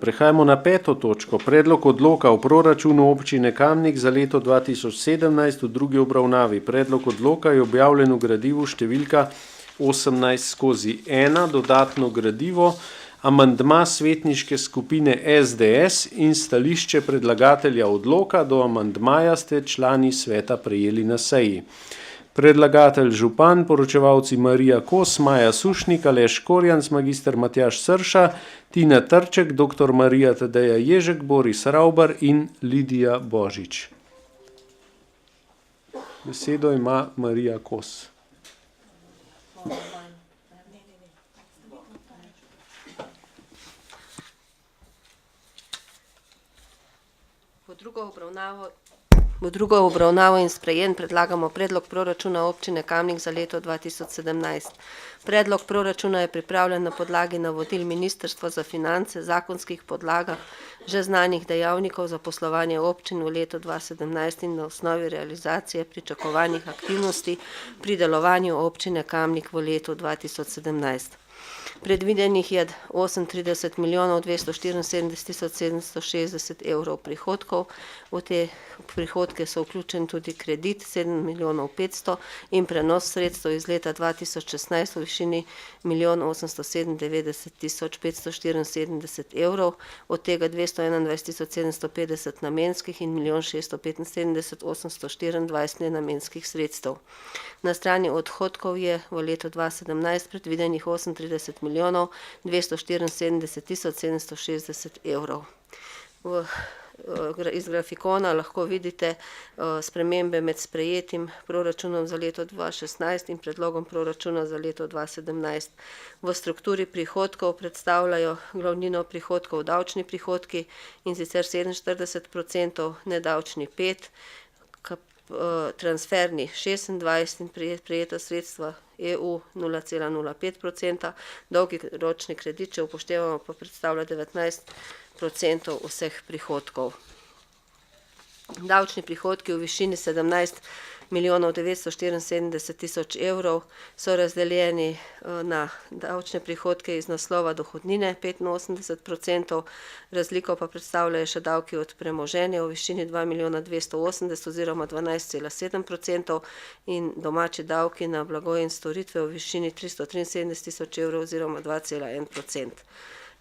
Prehajamo na 5. točko. Predlog odloka o proračunu občine Kamnik za leto 2017 v drugi obravnavi. Predlog odloka je objavljen v gradivu številka 18/1, dodatno gradivo, amandma svetniške skupine SDS in stališče predlagatelja odloka do amandmaja ste člani sveta prejeli na seji. Predlagatelj župan, poročevalci Marija Kos, Maja Sušnik, Aleš Korjanc, magister Matjaž Srša, Tina Trček, dr. Marija Tadeja Ježek, Boris Ravbar in Lidija Božič. Besedo ima Marija Kos. V drugo obravnavo in sprejem predlagamo predlog proračuna občine Kamnik za leto 2017. Predlog proračuna je pripravljen na podlagi navodil Ministrstva za finance, zakonskih podlagah, že znanih dejavnikov za poslovanje občin v letu 2017 in na osnovi realizacije pričakovanih aktivnosti pri delovanju občine Kamnik v letu 2017. Predvidenih je 38 milijonov 274 tisoč 760 evrov prihodkov. V te prihodke so vključen tudi kredit 7 milijonov 500 in prenos sredstev iz leta 2016 v višini 1 897 tisoč 574 evrov, od tega 221 tisoč 750 namenskih in 1 675 824 nenamenskih sredstev. Na strani odhodkov je v letu 2017 predvidenih 38 milijonov 274 tisoč 760 evrov. Iz grafikona lahko vidite spremembe med sprejetim proračunom za leto 2016 in predlogom proračuna za leto 2017. V strukturi prihodkov predstavljajo glavnino prihodkov davčni prihodki, in sicer 47%, nedavčni 5%, transferni 26% in prejeta sredstva EU 0,05%, dolgoročni kredit, če upoštevamo, pa predstavlja 19% vseh prihodkov. Davčni prihodki v višini 17 milijonov 974 tisoč evrov so razdeljeni na davčne prihodke iz naslova dohodnine 85%, razliko pa predstavljajo še davki od premoženja v višini 2 milijona 280 oziroma 12,7% in domači davki na blago in storitve v višini 373 tisoč evrov oziroma 2,1%.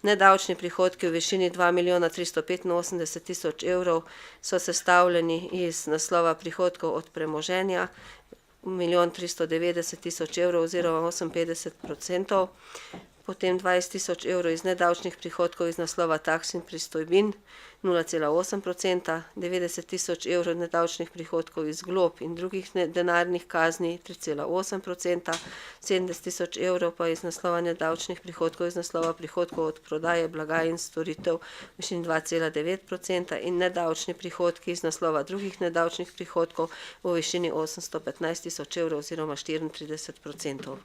Nedavčni prihodki v višini 2 milijona 385 tisoč evrov so sestavljeni iz naslova prihodkov od premoženja 1 milijon 390 tisoč evrov oziroma 58%, potem 20 tisoč evrov iz nedavčnih prihodkov iz naslova taks in pristojbin 0,8%, 90 tisoč evrov nedavčnih prihodkov iz glob in drugih denarnih kazni 3,8%, 70 tisoč evrov pa iz naslova nedavčnih prihodkov iz naslova prihodkov od prodaje blaga in storitev v višini 2,9% in nedavčni prihodki iz naslova drugih nedavčnih prihodkov v višini 815 tisoč evrov oziroma 34%.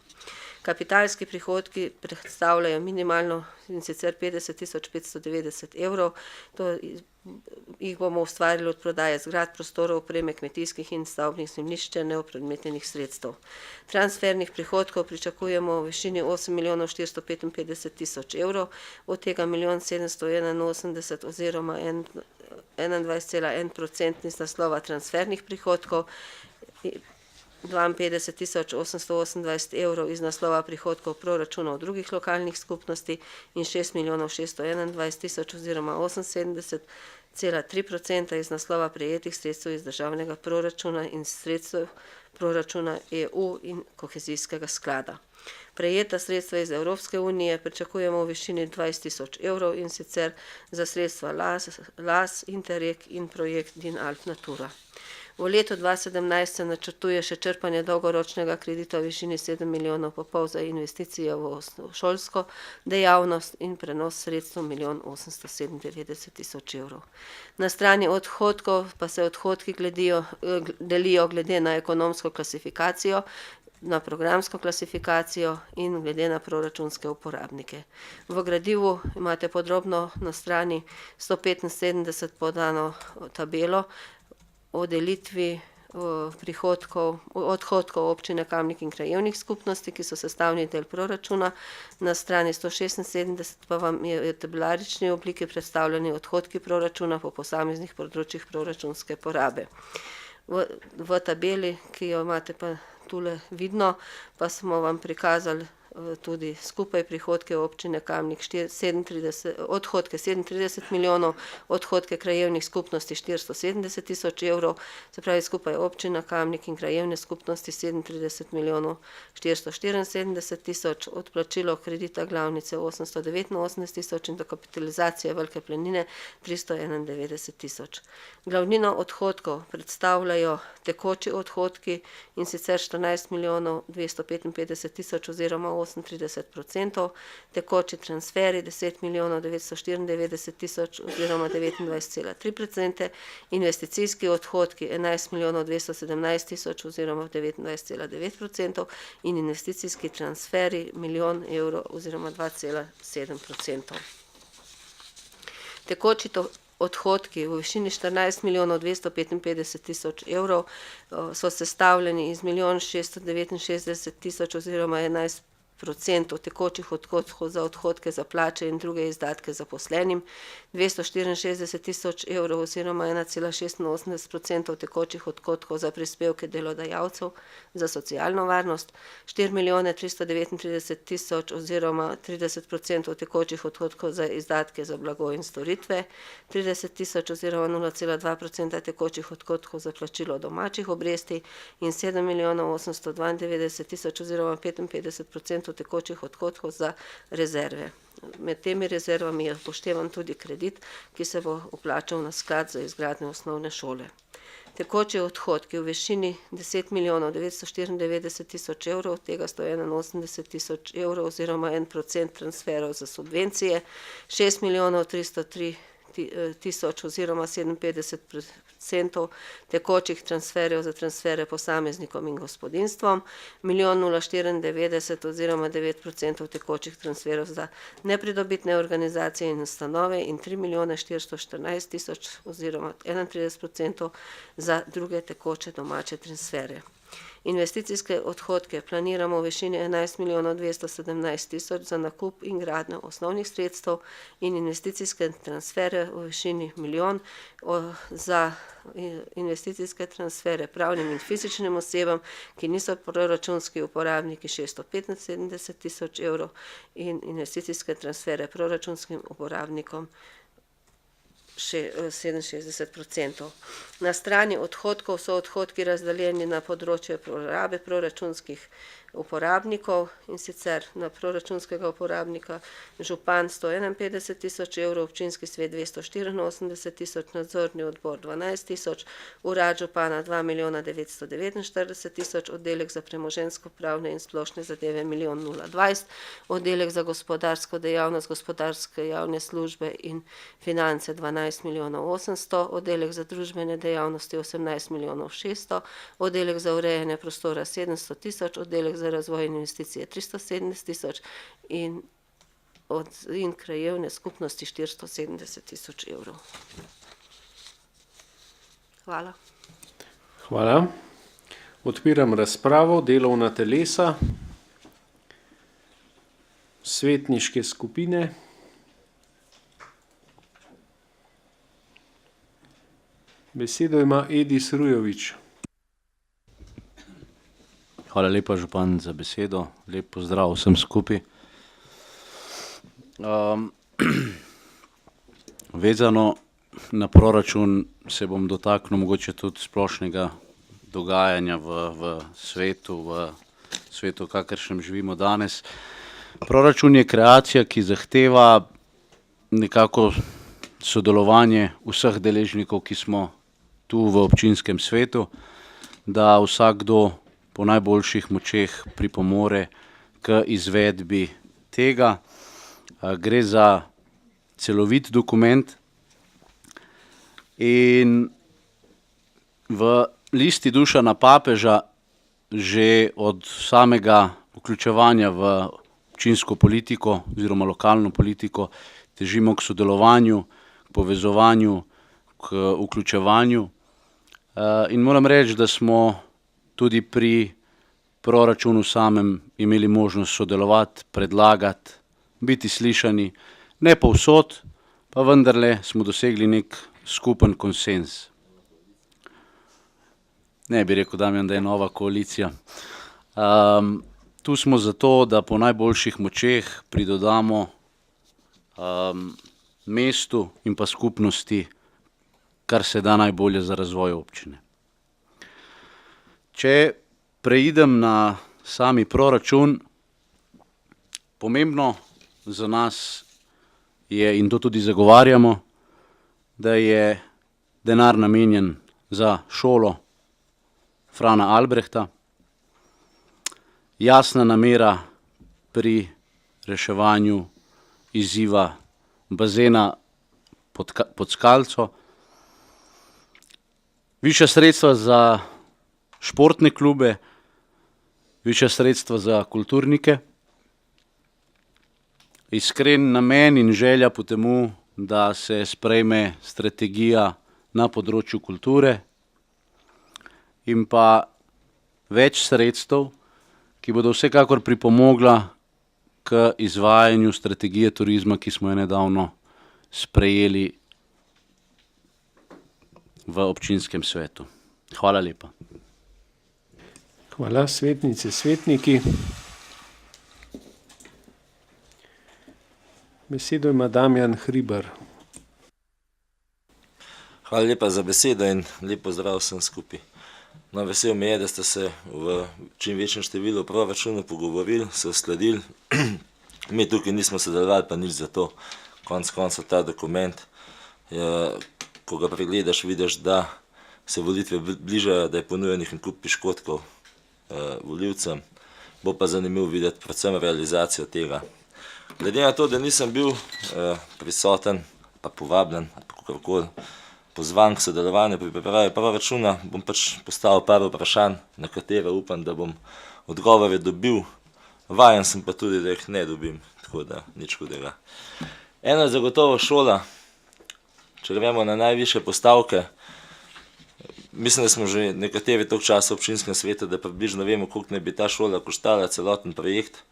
Kapitalski prihodki predstavljajo minimalno, in sicer 50 tisoč 590 evrov, to jih bomo ustvarili od prodaje zgrad, prostorov, opreme, kmetijskih in stavbnih zemljišč, neopredmetenih sredstev. Transfernih prihodkov pričakujemo v višini 8 milijonov 455 tisoč evrov, od tega 1 781 oziroma 21,1% iz naslova transfernih prihodkov, 52 tisoč 828 evrov iz naslova prihodkov proračunov drugih lokalnih skupnosti in 6 milijonov 621 tisoč oziroma 78,3% iz naslova prejetih sredstev iz državnega proračuna in sredstev proračuna EU in kohezijskega sklada. Prejeta sredstva iz Evropske unije pričakujemo v višini 20 tisoč evrov, in sicer za sredstva LAS, Interreg in projekt Din Alp Natura. V letu 2017 se načrtuje še črpanje dolgoročnega kredita v višini 7 milijonov pa pol za investicije v šolsko dejavnost in prenos sredstev 1 897 tisoč evrov. Na strani odhodkov pa se odhodki delijo glede na ekonomsko klasifikacijo, na programsko klasifikacijo in glede na proračunske uporabnike. V gradivu imate podrobno na strani 175 podano tabelo o delitvi odhodkov občine Kamnik in krajevnih skupnosti, ki so sestavni del proračuna. Na strani 176 pa vam je v tabelarični obliki predstavljeni odhodki proračuna po posameznih področjih proračunske porabe. V tabeli, ki jo imate pa tule vidno, pa smo vam prikazali tudi skupaj prihodke občine Kamnik, odhodke 37 milijonov, odhodke krajevnih skupnosti 470 tisoč evrov, se pravi skupaj občina Kamnik in krajevne skupnosti 37 milijonov 474 tisoč, odplačilo kredita glavnice 889 tisoč in dokapitalizacija Velike Planine 391 tisoč. Glavnino odhodkov predstavljajo tekoči odhodki, in sicer 14 milijonov 255 tisoč oziroma 38%, tekoči transferi 10 milijonov 994 tisoč oziroma 29,3%, investicijski odhodki 11 milijonov 217 tisoč oziroma 29,9% in investicijski transferi milijon evrov oziroma 2,7%. Tekoči odhodki v višini 14 milijonov 255 tisoč evrov so sestavljeni iz 1 669 tisoč oziroma 11% tekočih odhodkov za odhodke za plače in druge izdatke zaposlenim, 264 tisoč evrov oziroma 1,86% tekočih odhodkov za prispevke delodajalcev za socialno varnost, 4 milijone 339 tisoč oziroma 30% tekočih odhodkov za izdatke za blago in storitve, 30 tisoč oziroma 0,2% tekočih odhodkov za plačilo domačih obresti in 7 milijonov 892 tisoč oziroma 55% tekočih odhodkov za rezerve. Med temi rezervami je upoštevan tudi kredit, ki se bo vplačal na sklad za izgradnjo osnovne šole. Tekoči odhodki v višini 10 milijonov 994 tisoč evrov, od tega 181 tisoč evrov oziroma 1% transferov za subvencije, 6 milijonov 303 tisoč oziroma 57% tekočih transferjev za transfere posameznikom in gospodinjstvom, 1 094 oziroma 9% tekočih transferov za nepridobitne organizacije in ustanove in 3 414 tisoč oziroma 31% za druge tekoče domače transfere. Investicijske odhodke planiramo v višini 11 milijonov 217 tisoč za nakup in gradnjo osnovnih sredstev in investicijske transfere v višini milijon za investicijske transfere pravnim in fizičnim osebam, ki niso proračunski uporabniki, 675 tisoč evrov in investicijske transfere proračunskim uporabnikom 67%. Na strani odhodkov so odhodki razdeljeni na področje porabe proračunskih uporabnikov, in sicer na proračunskega uporabnika župan 151 tisoč evrov, občinski svet 284 tisoč, nadzorni odbor 12 tisoč, urad župana 2 milijona 949 tisoč, oddelek za premoženjsko pravne in splošne zadeve 1 020 000, oddelek za gospodarsko dejavnost, gospodarske javne službe in finance 12 milijonov 800, oddelek za družbene dejavnosti 18 milijonov 600, oddelek za urejanje prostora 700 tisoč, oddelek za razvoj in investicije 370 tisoč in krajevne skupnosti 470 tisoč evrov. Hvala. Hvala. Odpiram razpravo, delovna telesa, svetniške skupine. Besedo ima Edis Rujovič. Hvala lepa, župan, za besedo. Lep pozdrav vsem skupaj. Vezano na proračun se bom dotaknil mogoče tudi splošnega dogajanja v svetu, kakršnem živimo danes. Proračun je kreacija, ki zahteva nekako sodelovanje vseh deležnikov, ki smo tu v občinskem svetu, da vsakdo po najboljših močeh pripomore k izvedbi tega. Gre za celovit dokument in v listi Dušana Papeža že od samega vključevanja v občinsko politiko oziroma lokalno politiko težimo k sodelovanju, k povezovanju, k vključevanju. In moram reči, da smo tudi pri proračunu samem imeli možnost sodelovati, predlagati, biti slišani, ne povsod, pa vendarle smo dosegli nek skupen konsens. Ne bi rekel, Damjan, da je nova koalicija. Tu smo zato, da po najboljših močeh pridodamo mestu in pa skupnosti, kar se da najbolje za razvoj občine. Če preidem na sami proračun, pomembno za nas je, in to tudi zagovarjamo, da je denar namenjen za šolo Frana Albrehta, jasna namera pri reševanju izziva bazena pod Skalco, višja sredstva za športne klube, višja sredstva za kulturnike, iskren namen in želja po temu, da se sprejme strategija na področju kulture in pa več sredstev, ki bodo vsekakor pripomogla k izvajanju strategije turizma, ki smo jo nedavno sprejeli v občinskem svetu. Hvala lepa. Hvala, svetnice, svetniki. Besedo ima Damjan Hribar. Hvala lepa za besedo in lep pozdrav vsem skupaj. No, vesel me je, da ste se v čim večjem številu proračunu pogovorili, se uskladili. Mi tukaj nismo sodelovali, pa nič za to. Konec koncev ta dokument, ko ga pregledaš, vidiš, da se volitve bližajo, da je ponujenih en kup piškotkov volivcem. Bo pa zanimivo videti predvsem realizacijo tega. Glede na to, da nisem bil prisoten, pa povabljen, pa kakorkoli, pozvan k sodelovanju pri pripravi proračuna, bom pač postavil par vprašanj, na katere upam, da bom odgovore dobil. Vajen sem pa tudi, da jih ne dobim, tako da nič hudega. Eno je zagotovo šola. Če gremo na najvišje postavke, mislim, da smo že nekateri toliko časa v občinskem svetu, da približno vemo, koliko naj bi ta šola koštala, celoten projekt.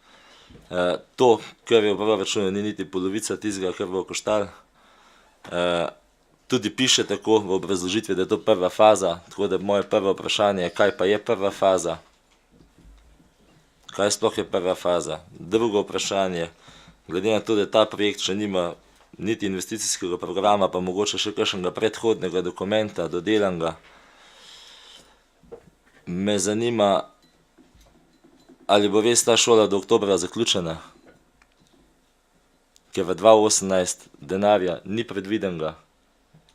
To, kar je v proračunu, ni niti polovica tistega, kar bo koštalo. Tudi piše tako v obrazložitvi, da je to prva faza, tako da moje prvo vprašanje je, kaj pa je prva faza? Kaj sploh je prva faza? Drugo vprašanje, glede na to, da ta projekt še nima niti investicijskega programa, pa mogoče še kakšnega predhodnega dokumenta, dodelanega, me zanima, ali bo res ta šola do oktobra zaključena, ker v 2018 denarja ni predvidenega.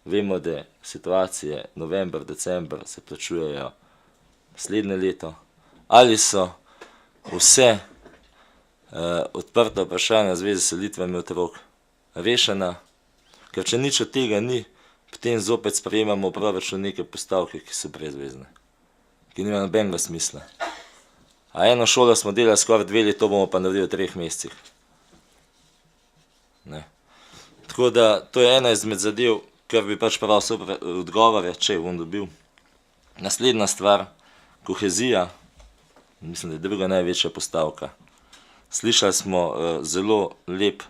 Vemo, da situacije november, december se plačujejo naslednje leto. Ali so vse odprta vprašanja v zvezi s selitvami otrok rešena, ker če nič od tega ni, potem zopet sprejemamo v proračun neke postavke, ki so brezvezne, ki nima nobenega smisla. A eno šolo smo delali skoraj 2 leti, to bomo pa naredili v 3 mesecih. Ne. Tako da to je ena izmed zadev, ker bi pač prav vse odgovore, če bom dobil. Naslednja stvar, kohezija, mislim, da je druga največja postavka. Slišali smo zelo lep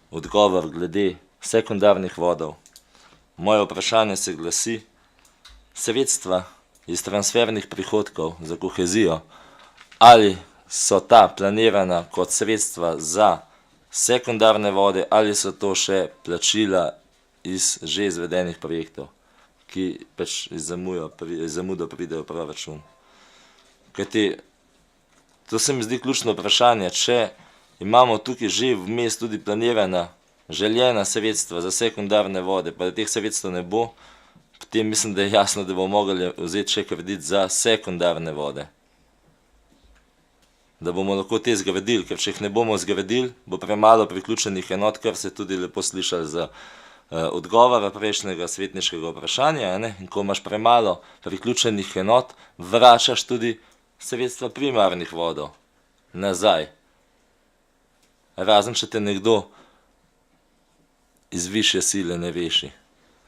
odgovor glede sekundarnih vodov. Moje vprašanje se glasi, sredstva iz transfernih prihodkov za kohezijo, ali so ta planirana kot sredstva za sekundarne vode, ali so to še plačila iz že izvedenih projektov, ki pač iz zamudo pridejo v proračun. Kajti, to se mi zdi ključno vprašanje, če imamo tukaj že vmes tudi planirana, željena sredstva za sekundarne vode, pa da teh sredstev ne bo, potem mislim, da je jasno, da bomo mogli vzeti še kredit za sekundarne vode. Da bomo lahko te zgradili, ker če jih ne bomo zgradili, bo premalo priključenih enot, kar se tudi lepo slišali za odgovora prejšnjega svetniškega vprašanja, ne? In ko imaš premalo priključenih enot, vračaš tudi sredstva primarnih vodov nazaj. Razen, če te nekdo iz višje sile ne reši,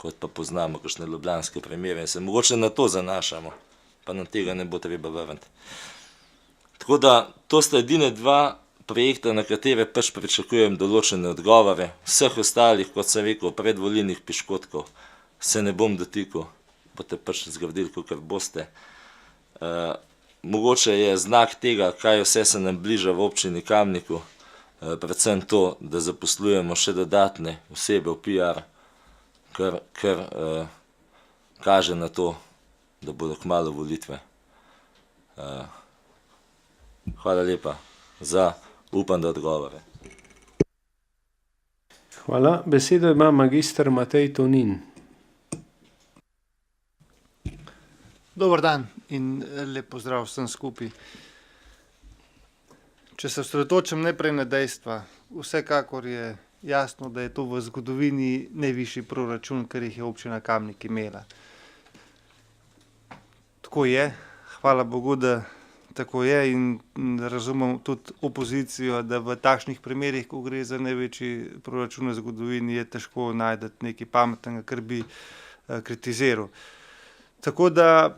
kot pa poznamo kakšne ljubljanske primere in se mogoče na to zanašamo, pa nam tega ne bo treba vrniti. Tako da to sta edine dva projekta, na katere pač pričakujem določene odgovore. Vseh ostalih, kot sem rekel, predvolilnih piškotkov se ne bom dotikal, boste pač zgradili, kakor boste. Mogoče je znak tega, kaj vse se nam bliža v občini Kamniku, predvsem to, da zaposlujemo še dodatne osebe v PR, kar kaže na to, da bodo kmalu volitve. Hvala lepa za upam, da odgovore. Hvala. Besedo ima magister Matej Tonin. Dober dan in lep pozdrav vsem skupaj. Če se osredotočim najprej na dejstva, vsekakor je jasno, da je to v zgodovini najvišji proračun, kar jih je občina Kamnik imela. Tako je, hvala Bogu, da tako je in razumem tudi opozicijo, da v takšnih primerih, ko gre za največji proračun v zgodovini, je težko najti nekaj pametnega, kar bi kritiziral. Tako da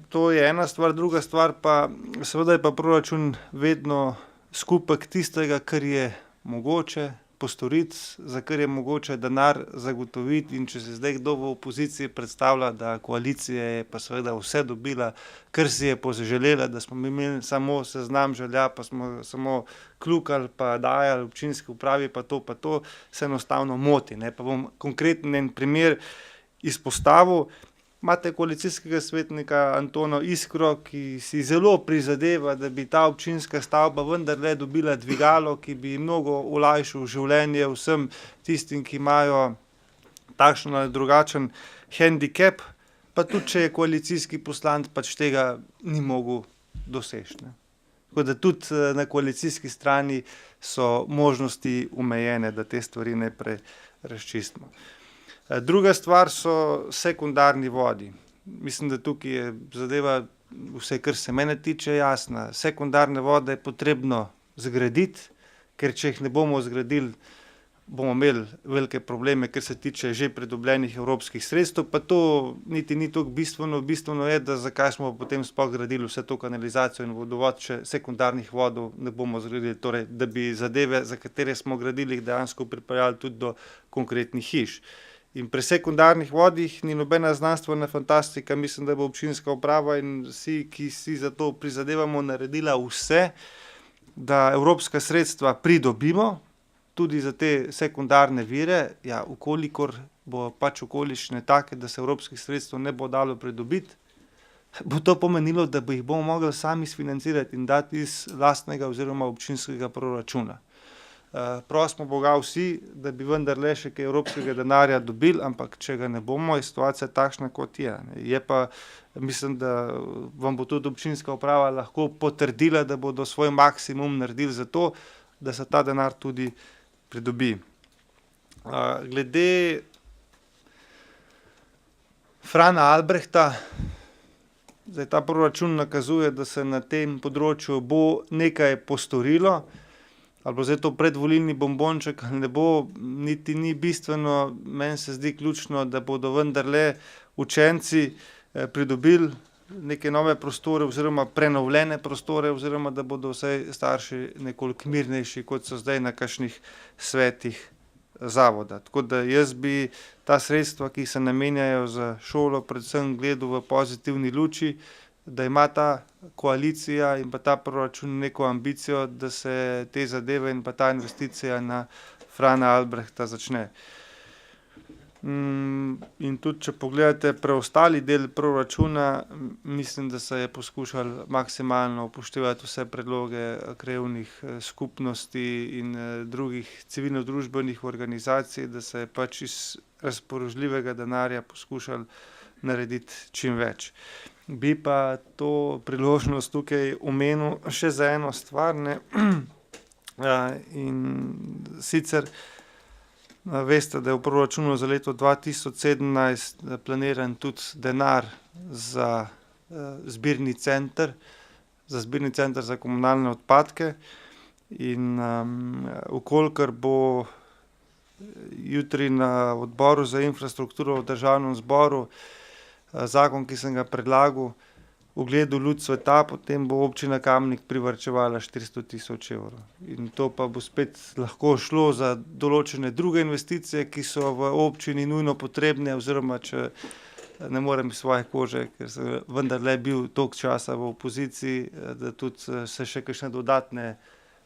to je ena stvar, druga stvar pa seveda je pa proračun vedno skupek tistega, kar je mogoče postoriti, za kar je mogoče denar zagotoviti in če se zdaj kdo v opoziciji predstavlja, da koalicija je pa seveda vse dobila, kar si je poželela, da smo imeli samo seznam želja, pa smo samo kljukali, pa dajali občinski upravi, pa to se enostavno moti, ne. Pa bom konkreten en primer izpostavil. Imate koalicijskega svetnika Antona Iskro, ki si zelo prizadeva, da bi ta občinska stavba vendarle dobila dvigalo, ki bi mnogo olajšal življenje vsem tistim, ki imajo takšen ali drugačen hendikep, pa tudi če je koalicijski poslanec, pač tega ni mogel doseči, ne. Tako da tudi na koalicijski strani so možnosti omejene, da te stvari najprej razčistimo. Druga stvar so sekundarni vodi. Mislim, da tukaj je zadeva, vse kar se mene tiče, jasna. Sekundarne vode je potrebno zgraditi, ker če jih ne bomo zgradili, bomo imeli velike probleme, kar se tiče že pridobljenih evropskih sredstev, pa to niti ni toliko bistveno. Bistveno je, da zakaj smo potem sploh gradili vse to kanalizacijo in vodovod, če sekundarnih vodov ne bomo zgradili, torej da bi zadeve, za katere smo gradili, dejansko pripeljali tudi do konkretnih hiš. In pri sekundarnih vodih ni nobena znanstvena fantastika, mislim, da bo občinska uprava in vsi, ki si za to prizadevamo, naredila vse, da evropska sredstva pridobimo, tudi za te sekundarne vire, ja, ukolikor bo pač okoliščine take, da se evropskih sredstev ne bo dalo pridobiti, bo to pomenilo, da bi jih bomo mogli sami sfinancirati in dati iz lastnega oziroma občinskega proračuna. Prosimo Boga vsi, da bi vendarle še kaj evropskega denarja dobili, ampak če ga ne bomo, je situacija takšna, kot je. Je pa, mislim, da vam bo tudi občinska uprava lahko potrdila, da bodo svoj maksimum naredili za to, da se ta denar tudi pridobi. Glede Frana Albrehta, zdaj ta proračun nakazuje, da se na tem področju bo nekaj postorilo, ali bo zdaj to predvolilni bombonček ali ne bo, niti ni bistveno. Meni se zdi ključno, da bodo vendarle učenci pridobili neke nove prostore oziroma prenovljene prostore oziroma da bodo vsaj starši nekoliko mirnejši, kot so zdaj na kakšnih svetih zavoda. Tako da jaz bi ta sredstva, ki se namenjajo za šolo, predvsem gledal v pozitivni luči, da ima ta koalicija in pa ta proračun neko ambicijo, da se te zadeve in pa ta investicija na Frana Albrehta začne. In tudi, če pogledate preostali del proračuna, mislim, da se je poskušalo maksimalno upoštevati vse predloge krajevnih skupnosti in drugih civilno-družbenih organizacij, da se je pač iz razpoložljivega denarja poskušalo narediti čim več. Bi pa to priložnost tukaj omenil še za eno stvar, ne. In sicer veste, da je v proračunu za leto 2017 planiran tudi denar za zbirni center za komunalne odpadke in v kolikor bo jutri na odboru za infrastrukturo v državnem zboru zakon, ki sem ga predlagal, ugledal luč sveta, potem bo občina Kamnik privarčevala 400 000 evrov. In to pa bo spet lahko šlo za določene druge investicije, ki so v občini nujno potrebne, oziroma če ne morem iz svoje kože, ker sem vendarle bil toliko časa v opoziciji, da tudi se še kakšne dodatne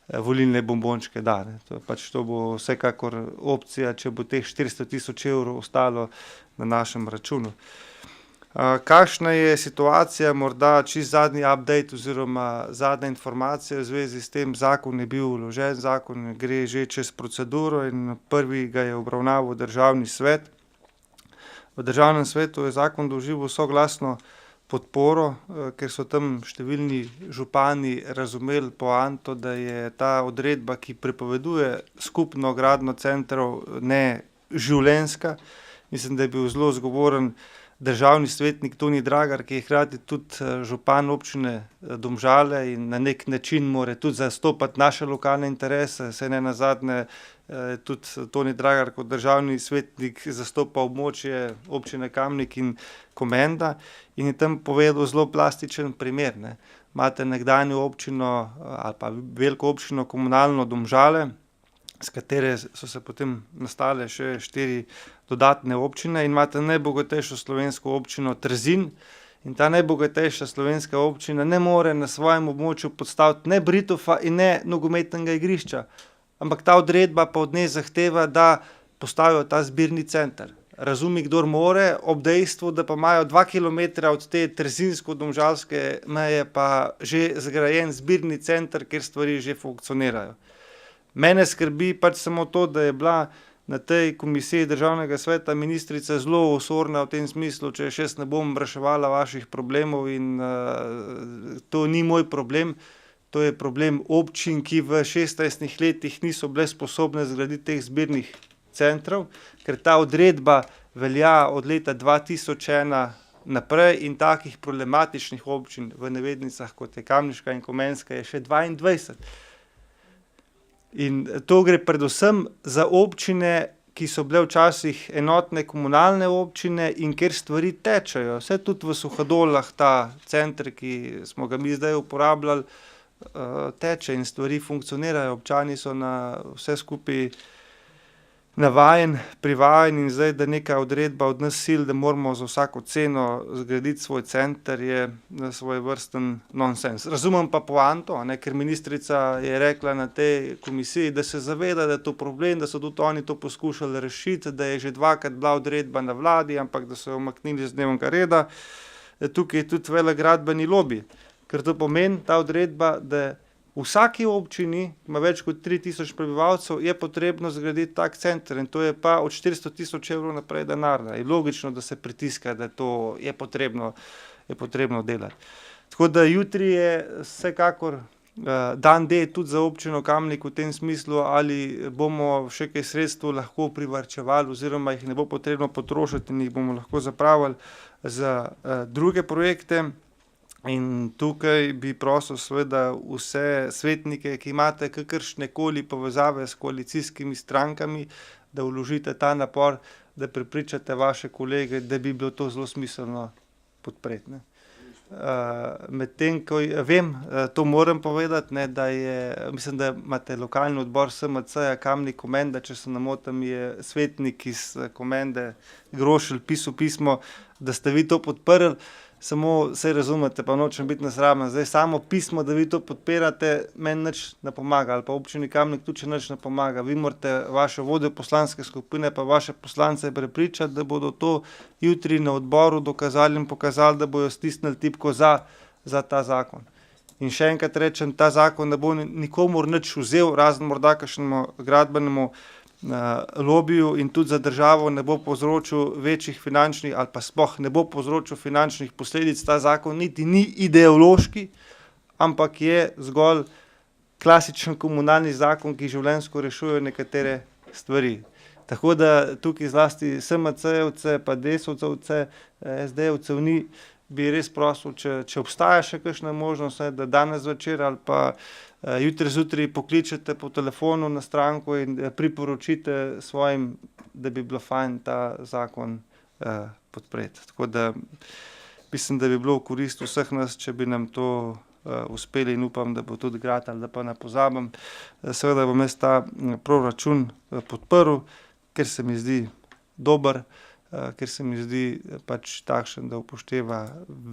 volilne bombončke da. To bo vsekakor opcija, če bo teh 400 000 evrov ostalo na našem računu. Kakšna je situacija, morda čisto zadnji update oziroma zadnja informacija v zvezi s tem, zakon je bil vložen, zakon gre že čez proceduro in prvi ga je obravnaval Državni svet. V Državnem svetu je zakon doživel soglasno podporo, ker so tam številni župani razumeli poanto, da je ta odredba, ki prepoveduje skupno gradnjo centrov, ne življenjska. Mislim, da je bil zelo zgovoren državni svetnik Toni Dragar, ki je hkrati tudi župan občine Domžale in na nek način mora tudi zastopati naše lokalne interese, saj ne nazadnje tudi Toni Dragar kot državni svetnik zastopa območje občine Kamnik in Komenda in je tam povedal zelo plastičen primer. Imate nekdanjo občino ali pa veliko občino komunalno Domžale, s katere so se potem nastale še 4 dodatne občine in imate najbogatejšo slovensko občino Trzin in ta najbogatejša slovenska občina ne more na svojem območju postaviti ne Britofa in ne nogometnega igrišča, ampak ta odredba pa od nje zahteva, da postavijo ta zbirni center. Razumi, kdor more, ob dejstvu, da pa imajo 2 kilometra od te trzinsko-domžalske meje pa že zgrajen zbirni center, kjer stvari že funkcionirajo. Mene skrbi pač samo to, da je bila na tej komisiji Državnega sveta ministrica zelo osorna v tem smislu, če jaz ne bom reševala vaših problemov in to ni moj problem, to je problem občin, ki v 16 letih niso bile sposobne zgraditi teh zbirnih centrov, ker ta odredba velja od leta 2001 naprej in takih problematičnih občin v navednicah, kot je Kamniška in Komenska, je še 22. In to gre predvsem za občine, ki so bile včasih enotne komunalne občine in kjer stvari tečejo. Vse tudi v Suhadolah ta center, ki smo ga mi zdaj uporabljali, teče in stvari funkcionirajo. Občani so na vse skupaj navajen, privajen in zdaj, da neka odredba od nas sil, da moramo za vsako ceno zgraditi svoj center, je svoj vrsten nonsens. Razumem pa poanto, ker ministrica je rekla na tej komisiji, da se zaveda, da je to problem, da so tudi oni to poskušali rešiti, da je že 2krat bila odredba na vladi, ampak da so jo umaknili z dnevnega reda. Tukaj je tudi velik gradbeni lobi, ker to pomeni ta odredba, da v vsaki občini, ki ima več kot 3000 prebivalcev, je potrebno zgraditi tak center in to je pa od 400 000 evrov naprej denarja. Je logično, da se pritiska, da to je potrebno delati. Tako da jutri je vsekakor dan D tudi za občino Kamnik v tem smislu, ali bomo še kaj sredstev lahko privarčevali oziroma jih ne bo potrebno potrošiti in jih bomo lahko zapravili za druge projekte. In tukaj bi prosil seveda vse svetnike, ki imate kakršnekoli povezave s koalicijskimi strankami, da vložite ta napor, da prepričate vaše kolege, da bi bilo to zelo smiselno podpreti. Medtem ko vem, to moram povedati, da mislim, da imate lokalni odbor SMC-ja Kamnik Komenda, če se ne motim, je svetnik iz Komende Grošelj pisal pismo, da ste vi to podprli. Samo se razumete, pa nočem biti nesramen. Zdaj samo pismo, da vi to podpirate, meni nič ne pomaga, ali pa občini Kamnik tudi nič ne pomaga. Vi morate vaše vodje poslanske skupine pa vaše poslance prepričati, da bodo to jutri na odboru dokazali in pokazali, da bojo stisnili tipko za ta zakon. In še enkrat rečem, ta zakon ne bo nikomur nič vzel, razen morda kakšnemu gradbenemu lobiju in tudi za državo ne bo povzročil večjih finančnih ali pa sploh ne bo povzročil finančnih posledic. Ta zakon niti ni ideološki, ampak je zgolj klasičen komunalni zakon, ki življenjsko rešuje nekatere stvari. Tako da tukaj zlasti SMC-jevce pa Desovcevce, SD-jevcev ni, bi res prosil, če obstaja še kakšna možnost, da danes zvečer ali pa jutri zjutraj pokličete po telefonu na stranko in priporočite svojim, da bi bilo fajn ta zakon podpreti. Tako da mislim, da bi bilo v korist vseh nas, če bi nam to uspeli in upam, da bo tudi gratalo, da pa ne pozabim. Seveda bom jaz ta proračun podprl, ker se mi zdi dober, ker se mi zdi pač takšen, da upošteva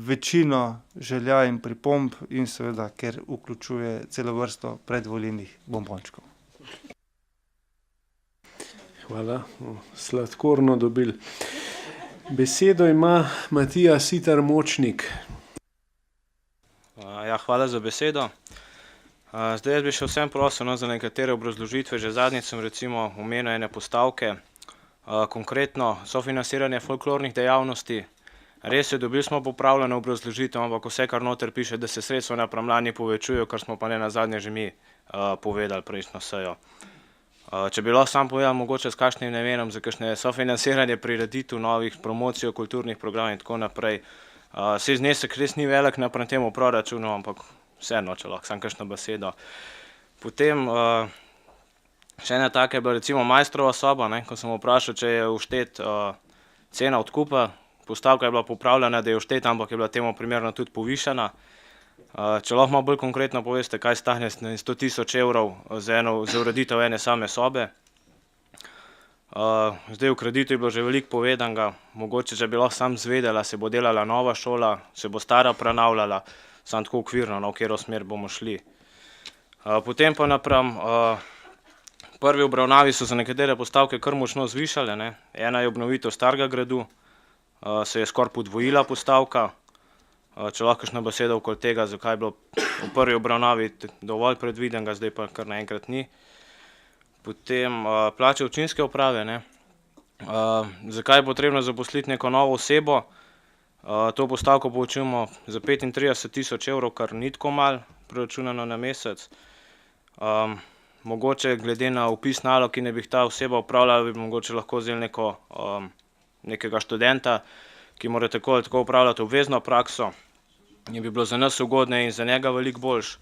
večino želja in pripomb in seveda, ker vključuje celo vrsto predvolilnih bombončkov. Hvala, sladkorno dobil. Besedo ima Matija Siter Močnik. Ja, hvala za besedo. Zdaj jaz bi še vsem prosil za nekatere obrazložitve. Že zadnjič sem recimo omenil ene postavke. Konkretno sofinansiranje folklornih dejavnosti. Res je, dobili smo popravljeno obrazložitev, ampak vse, kar noter piše, da se sredstva napram lani povečujejo, kar smo pa ne nazadnje že mi povedali prejšnjo sejo. Če bi lahko sam povedal, mogoče s kakšnim namenom za kakšne sofinansiranje prireditev, novih promocijo, kulturnih programov in tako naprej. Saj znesek res ni velik napram temu proračunu, ampak vseeno, če lahko sam kakšno besedo. Potem še ena taka je bila recimo Maistrova soba, ko sem vprašal, če je vštet cena odkupa. Postavka je bila popravljena, da je vštet, ampak je bila temu primerno tudi povišana. Če lahko malo bolj konkretno poveste, kaj stane 100 000 evrov za ureditev ene same sobe. Zdaj v kreditu je bilo že veliko povedanega, mogoče, če bi lahko sam zvedela, se bo delala nova šola, se bo stara prenavljala, samo tako okvirno, v katero smer bomo šli. Potem pa napram prvi obravnavi so za nekatere postavke kar močno zvišale. Ena je obnovitev starega gradu, se je skoraj podvojila postavka. Če lahko kakšna beseda okoli tega, zakaj je bilo v prvi obravnavi dovolj predvidenega, zdaj pa kar naenkrat ni. Potem plače občinske uprave. Zakaj je potrebno zaposliti neko novo osebo? To postavko povečujemo za 35 000 evrov, kar ni tako malo preračunano na mesec. Mogoče glede na opis nalog, ki ne bi jih ta oseba upravljala, bi mogoče lahko vzeli nekega študenta, ki mora tako ali tako upravljati obvezno prakso in bi bilo za nas ugodne in za njega veliko boljše.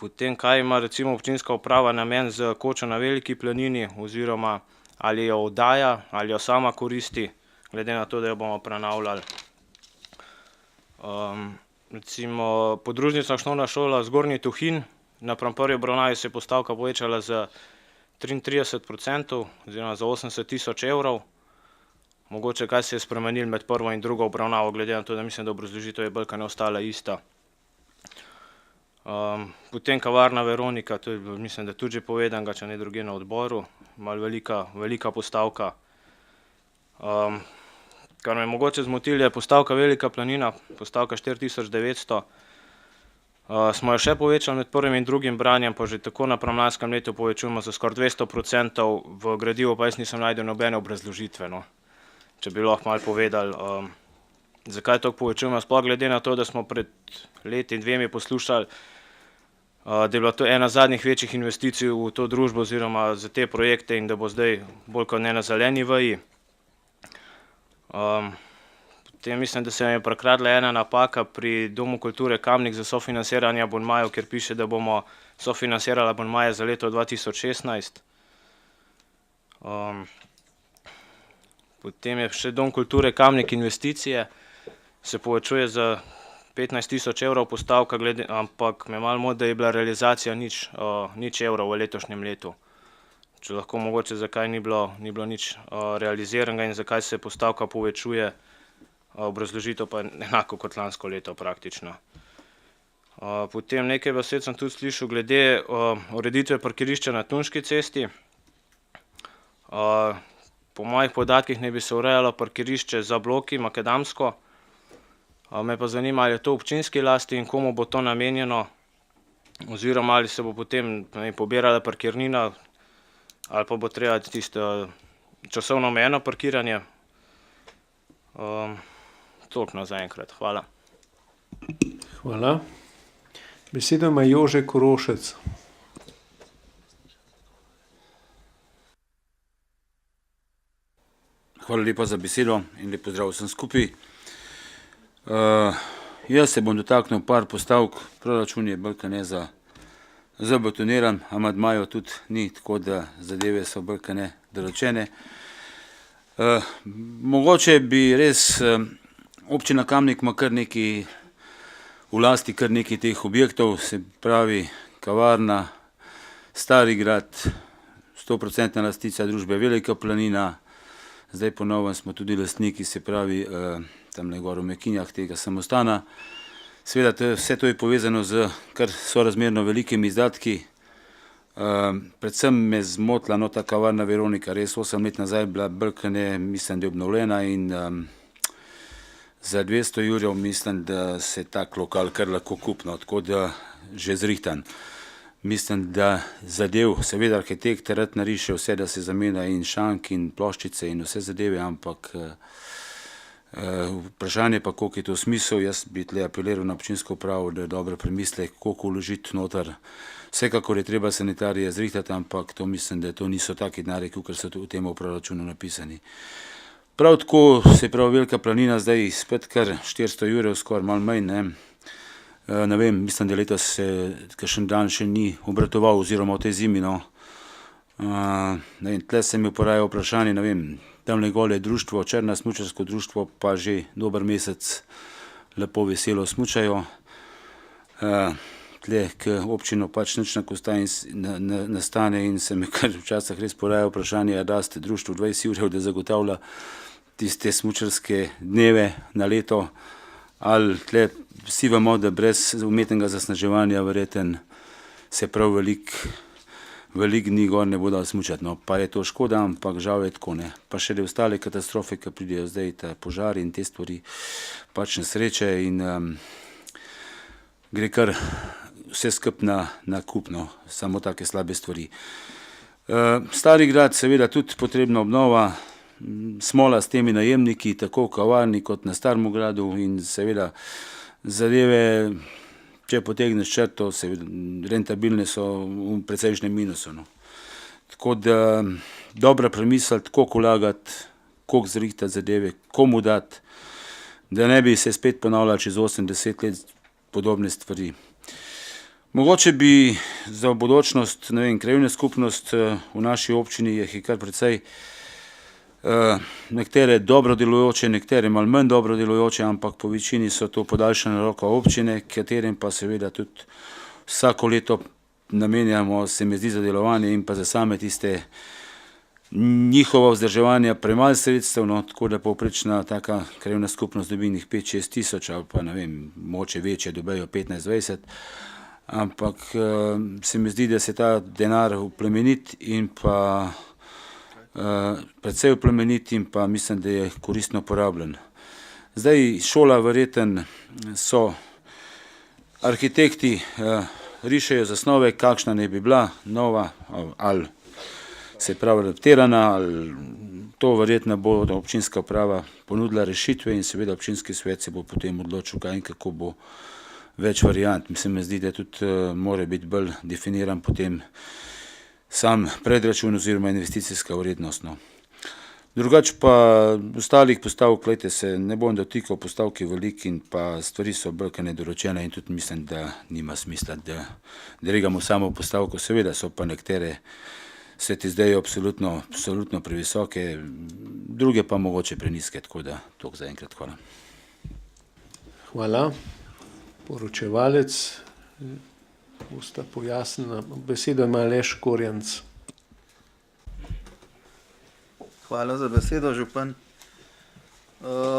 Potem, kaj ima recimo občinska uprava namen z kočo na Veliki planini, oziroma ali jo oddaja, ali jo sama koristi, glede na to, da jo bomo prenavljali. Recimo podružnica osnovna šola Zgornji Tuhin, napram prvi obravnavi se je postavka povečala za 33%, oziroma za 80 000 evrov. Mogoče kaj se je spremenilo med prvo in drugo obravnavo, glede na to, da mislim, da obrazložitev je bolj ne ostala ista. Potem kavarna Veronika, to je mislim, da tudi že povedanega, če ne drugje na odboru, malo velika postavka. Kar me mogoče zmotilo, je postavka Velika planina, postavka 4900. Smo jo še povečali med prvim in drugim branjem, pa že tako napram lanskem letu povečujemo za skoraj 200%, v gradivu pa jaz nisem najdel nobene obrazložitve. Če bi lahko malo povedali, zakaj to povečujemo, sploh glede na to, da smo pred leti in dvemi poslušali, da je bila to ena zadnjih večjih investicij v to družbo oziroma za te projekte in da bo zdaj bolj kot ne na zeleni veji. Potem mislim, da se mi je prekradla ena napaka pri Domu kulture Kamnik za sofinansiranje abonmajev, kjer piše, da bomo sofinansirali abonmaje za leto 2016. Potem je še Dom kulture Kamnik investicije, se povečuje za 15 000 evrov postavka, ampak me malo moti, da je bila realizacija nič evrov v letošnjem letu. Če lahko mogoče, zakaj ni bilo nič realiziranega in zakaj se postavka povečuje, obrazložitev pa enako kot lansko leto praktično. Potem nekaj besed sem tudi slišal glede ureditve parkirišča na Tunški cesti. Po mojih podatkih naj bi se urejalo parkirišče za bloki makadamsko. Me pa zanima, ali je to v občinski lasti in komu bo to namenjeno, oziroma ali se bo potem pobirala parkirnina, ali pa bo treba tisto časovno omejeno parkiranje. Toliko zaenkrat. Hvala. Hvala. Besedo ima Jože Korošec. Hvala lepa za besedo in lep pozdrav vsem skupaj. Jaz se bom dotaknil par postavk. Proračun je bolj kot ne zabetoniran, amandmajev tudi ni, tako da zadeve so bolj kot ne določene. Mogoče bi res občina Kamnik ima kar nekaj v lasti, kar nekaj teh objektov, se pravi kavarna, Stari grad, 100% lastnica družbe Velika planina, zdaj po novem smo tudi lastniki, se pravi tamle gor v Mekinjah tega samostana. Seveda vse to je povezano z kar sorazmerno velikimi izdatki. Predvsem me zmotila ta kavarna Veronika, res 8 let nazaj bila bolj kot ne, mislim, da je obnovljena in za 200 jurjev mislim, da se tak lokal kar lahko kupno, tako da že zrihtan. Mislim, da zadev, seveda arhitekt rad nariše vse, da se zamenja in šank in ploščice in vse zadeve, ampak vprašanje pa, koliko je to smisel. Jaz bi tle apeliral na občinsko upravo, da dobro premisle, koliko vložiti noter. Vsekakor je treba sanitarije zrihtati, ampak to mislim, da to niso taki denarji, kot so v tem proračunu napisani. Prav tako se pravi Velika planina, zdaj spet kar 400 jurjev, skoraj malo manj, ne vem, mislim, da letos se kakšen dan še ni obratoval oziroma v tej zimi, no. Tle se mi poraja vprašanje, ne vem, tamle gole društvo, Črna smučarsko društvo, pa že dober mesec lepo veselo smučajo. Tle, k občino pač nič nastane in se mi kar včasih res poraja vprašanje, da ste društvu 20 jurjev, da zagotavlja tiste smučarske dneve na leto, ali tle vsi vemo, da brez umetnega zasneževanja verjeten se prav veliko dni gor ne bo dal smučati, no, pa je to škoda, ampak žal je tako, ne. Pa še da ostale katastrofe, ki pridejo zdaj, ta požar in te stvari, pač nesreče in gre kar vse skup na kupno, samo take slabe stvari. Stari grad, seveda tudi potrebna obnova, smola s temi najemniki, tako v kavarni kot na Starem gradu in seveda zadeve, če potegneš črto, rentabilne so v precejšnjem minusu, no. Tako da dobro premisliti, koliko vlagati, koliko zrihtati zadeve, komu dati, da ne bi se spet ponavljali čez 80 let podobne stvari. Mogoče bi za bodočnost, ne vem, krajevna skupnost v naši občini je kar precej, nekatere dobro delujoče, nekatere malo manj dobro delujoče, ampak po večini so to podaljšana roka občine, katerim pa seveda tudi vsako leto namenjamo, se mi zdi, za delovanje in pa za same tiste njihova vzdrževanja premalo sredstev, no, tako da povprečna taka krajevna skupnost dobi njih 5-6 tisoč ali pa ne vem, moče večje dobijo 15-20, ampak se mi zdi, da se ta denar oplemeniti in pa predvsej oplemeniti in pa mislim, da je koristno porabljen. Zdaj šola verjeten so arhitekti rišejo zasnove, kakšna ne bi bila nova ali se pravi adaptirana, ali to verjetno bo občinska uprava ponudila rešitve in seveda občinski svet se bo potem odločil, kaj in kako bo več variant. Mislim, me zdi, da tudi mora biti bolj definiran potem sam predračun oziroma investicijska vrednost, no. Drugače pa ostalih postavk, glejte, se ne bom dotikal, postavki veliki in pa stvari so bolj kot nedoročene in tudi mislim, da nima smisla, da regamo samo postavko, seveda so pa nekatere se ti zdaj absolutno previsoke, druge pa mogoče preniske, tako da toliko za enkrat, hvala. Hvala. Poročevalec, bosta pojasnila, besedo ima Aleš Korjanc. Hvala za besedo, župan.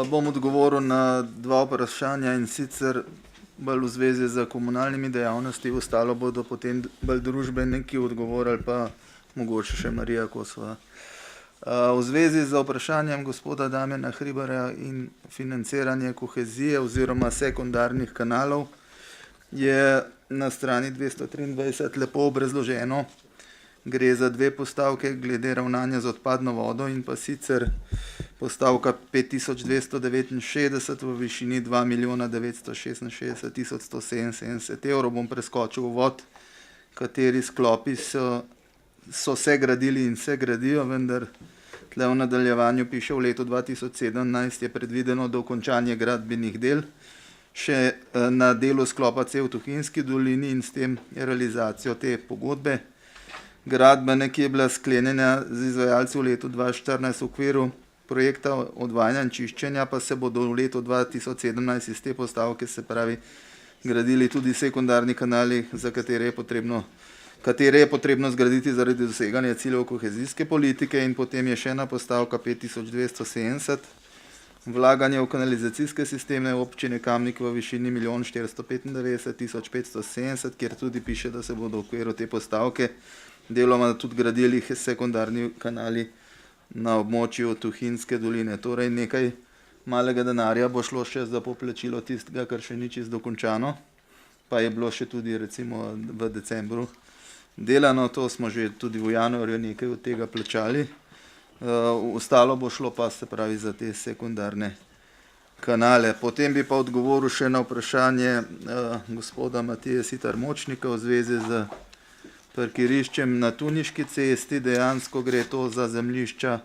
Bom odgovoril na dva vprašanja in sicer bolj v zvezi z komunalnimi dejavnosti, ostalo bodo potem bolj družbeniki odgovorili, pa mogoče še Marija Kosova. V zvezi z vprašanjem gospoda Damjana Hribarja in financiranje kohezije oziroma sekundarnih kanalov je na strani 223 lepo obrazloženo. Gre za dve postavke glede ravnanja z odpadno vodo in pa sicer postavka 5269 v višini 2 966 177 evrov. Bom preskočil uvod, kateri sklopi so se gradili in se gradijo, vendar tle v nadaljevanju piše, v letu 2017 je predvideno dokončanje gradbenih del še na delu sklopa C v Tuhinjski dolini in s tem realizacijo te pogodbe. Gradbene, ki je bila sklenjena z izvajalci v letu 2014 v okviru projekta odvajanja in čiščenja, pa se bodo v letu 2017 iz te postavke, se pravi, gradili tudi sekundarni kanali, za katere je potrebno zgraditi zaradi doseganja ciljev kohezijske politike, in potem je še ena postavka 5270, vlaganje v kanalizacijske sisteme občine Kamnik v višini 1 495 570, kjer tudi piše, da se bodo v okviru te postavke deloma tudi gradili sekundarni kanali na območju Tuhinjske doline. Torej nekaj malega denarja bo šlo še za poplačilo tistega, kar še ni čisto dokončano, pa je bilo še tudi recimo v decembru delano, to smo že tudi v januarju nekaj od tega plačali. Ostalo bo šlo pa, se pravi, za te sekundarne kanale. Potem bi pa odgovoril še na vprašanje gospoda Matije Sitar-Močnika v zvezi z parkiriščem na Tuniški cesti. Dejansko gre to za zemljišča